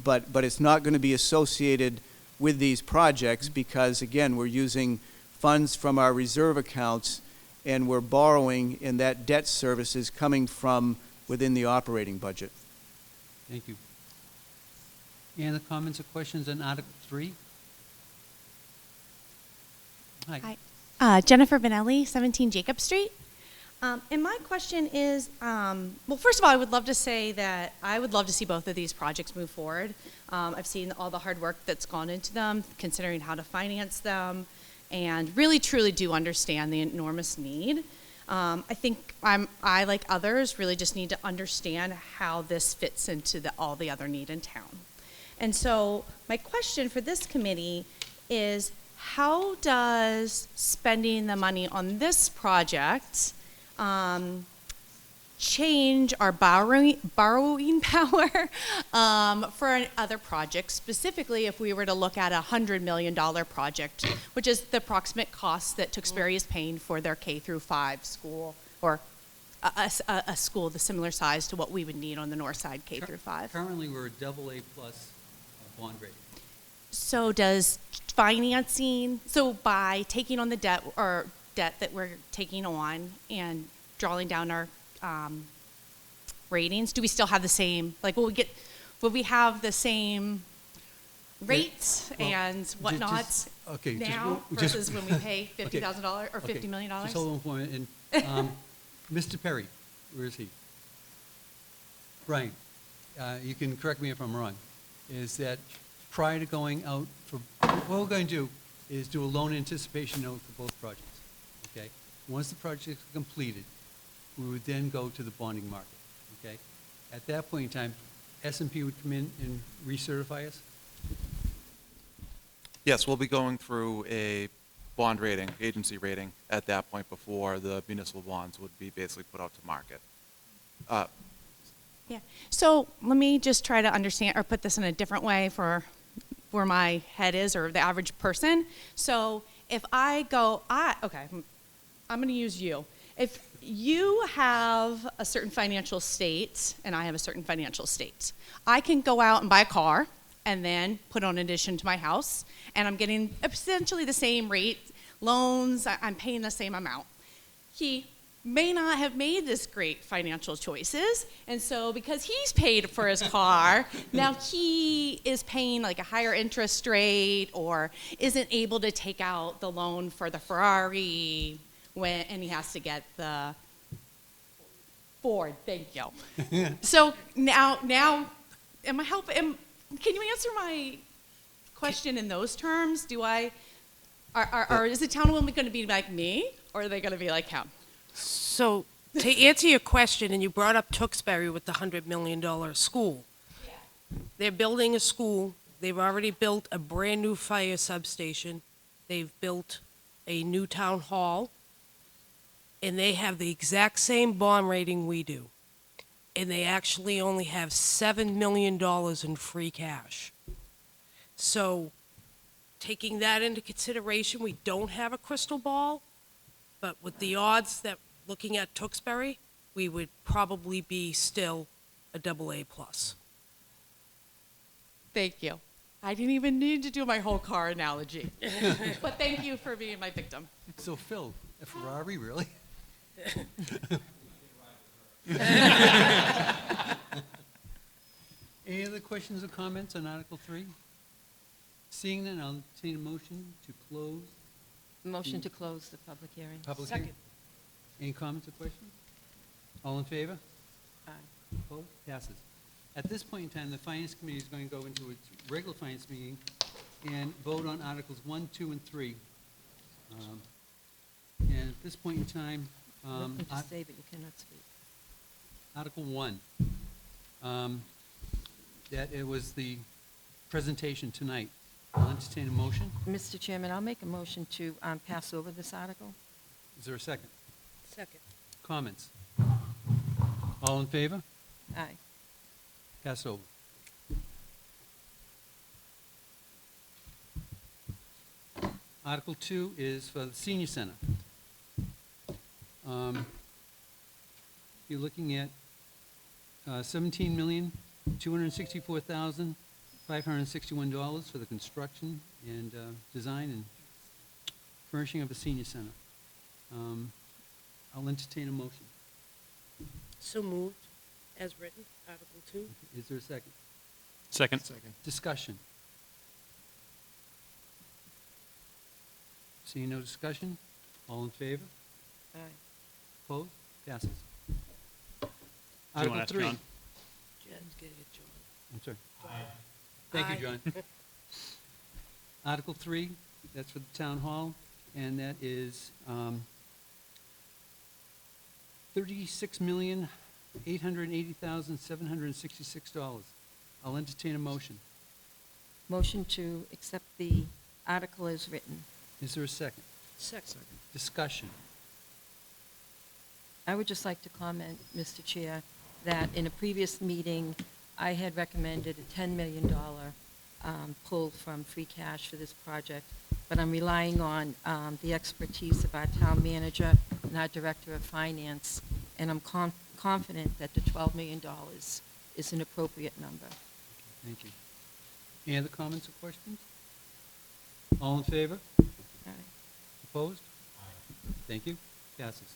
but it's not going to be associated with these projects because, again, we're using funds from our reserve accounts and we're borrowing, and that debt service is coming from within the operating budget. Thank you. Any other comments or questions on Article 3? Hi. Hi. Jennifer Benelli, 17 Jacob Street. And my question is, well, first of all, I would love to say that I would love to see both of these projects move forward. I've seen all the hard work that's gone into them, considering how to finance them, and really truly do understand the enormous need. I think I, like others, really just need to understand how this fits into all the other need in town. And so my question for this committee is, how does spending the money on this project change our borrowing power for other projects, specifically if we were to look at a $100 million project, which is the approximate cost that Tewksbury is paying for their K-5 school, or a school the similar size to what we would need on the north side, K-5. Currently, we're a AA+ bond rating. So does financing, so by taking on the debt, or debt that we're taking on and drawing down our ratings, do we still have the same, like will we have the same rates and whatnot now versus when we pay $50,000 or $50 million? Just hold on for a minute. And, Mr. Perry, where is he? Brian, you can correct me if I'm wrong, is that prior to going out for, what we're going to do is do a loan anticipation note for both projects, okay? Once the project is completed, we would then go to the bonding market, okay? At that point in time, S&P would come in and recertify us? Yes, we'll be going through a bond rating, agency rating, at that point before the municipal bonds would be basically put out to market. Yeah, so let me just try to understand, or put this in a different way for where my head is, or the average person. So if I go, okay, I'm gonna use you. If you have a certain financial state and I have a certain financial state, I can go out and buy a car and then put on addition to my house, and I'm getting essentially the same rate, loans, I'm paying the same amount. He may not have made this great financial choices, and so because he's paid for his car, now he is paying like a higher interest rate or isn't able to take out the loan for the Ferrari and he has to get the Ford, thank you. So now, am I helping? Can you answer my question in those terms? Or is the town of Wilmington going to be like me, or are they going to be like him? So, to answer your question, and you brought up Tewksbury with the $100 million school. Yeah. They're building a school. They've already built a brand-new fire substation. They've built a new town hall. And they have the exact same bond rating we do. and they actually only have $7 million in free cash. So, taking that into consideration, we don't have a crystal ball, but with the odds that, looking at Tewksbury, we would probably be still a AA+. Thank you. I didn't even need to do my whole car analogy. But thank you for being my victim. So Phil, a Ferrari, really? Any other questions or comments on Article 3? Seeing none, I'll entertain a motion to close. Motion to close the public hearing. Public Second. hearing. Any comments or questions? All in favor? Aye. Opposed? Passes. At this point in time, the Finance Committee is going to go into its regular Finance meeting and vote on Articles 1, 2, and 3. And at this point in time, Welcome to say, but you cannot speak. Article 1, that it was the presentation tonight. I'll entertain a motion. Mr. Chairman, I'll make a motion to pass over this article. Is there a second? Second. Comments? All in favor? Aye. Pass over. Article 2 is for the senior center. You're looking at $17,264,561 for the construction and design and furnishing of a senior center. I'll entertain a motion. So moved, as written, Article 2. Is there a second? Second. Discussion. Seeing no discussion, all in favor? Aye. Opposed? Passes. Do you want Article to ask 3. John? Jen's getting it, John. I'm sorry. Thank you, Aye. John. Article 3, that's for the town hall, and that is $36,880,766. I'll entertain a motion. Motion to accept the article as written. Is there a second? Second. Discussion. I would just like to comment, Mr. Chair, that in a previous meeting, I had recommended a $10 million pull from free cash for this project, but I'm relying on the expertise of our town manager and our director of finance, and I'm confident that the $12 million is an appropriate number. Thank you. Any other comments or questions? All in favor? Aye. Opposed? Thank you. Passes.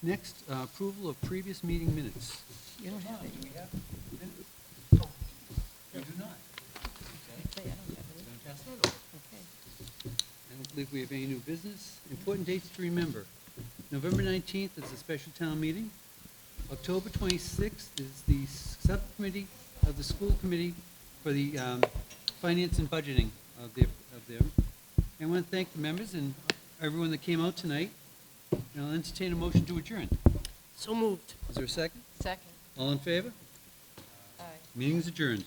Next, approval of previous meeting minutes. You don't have it. You do not. Okay, I don't have it. Gonna pass that over. Okay. I don't believe we have any new business. Important dates to remember. November 19th is a special town meeting. October 26th is the subcommittee of the school committee for the finance and budgeting of their. I want to thank the members and everyone that came out tonight. And I'll entertain a motion to adjourn. So moved. Is there a second? Second. All in favor? Aye. Meeting is adjourned.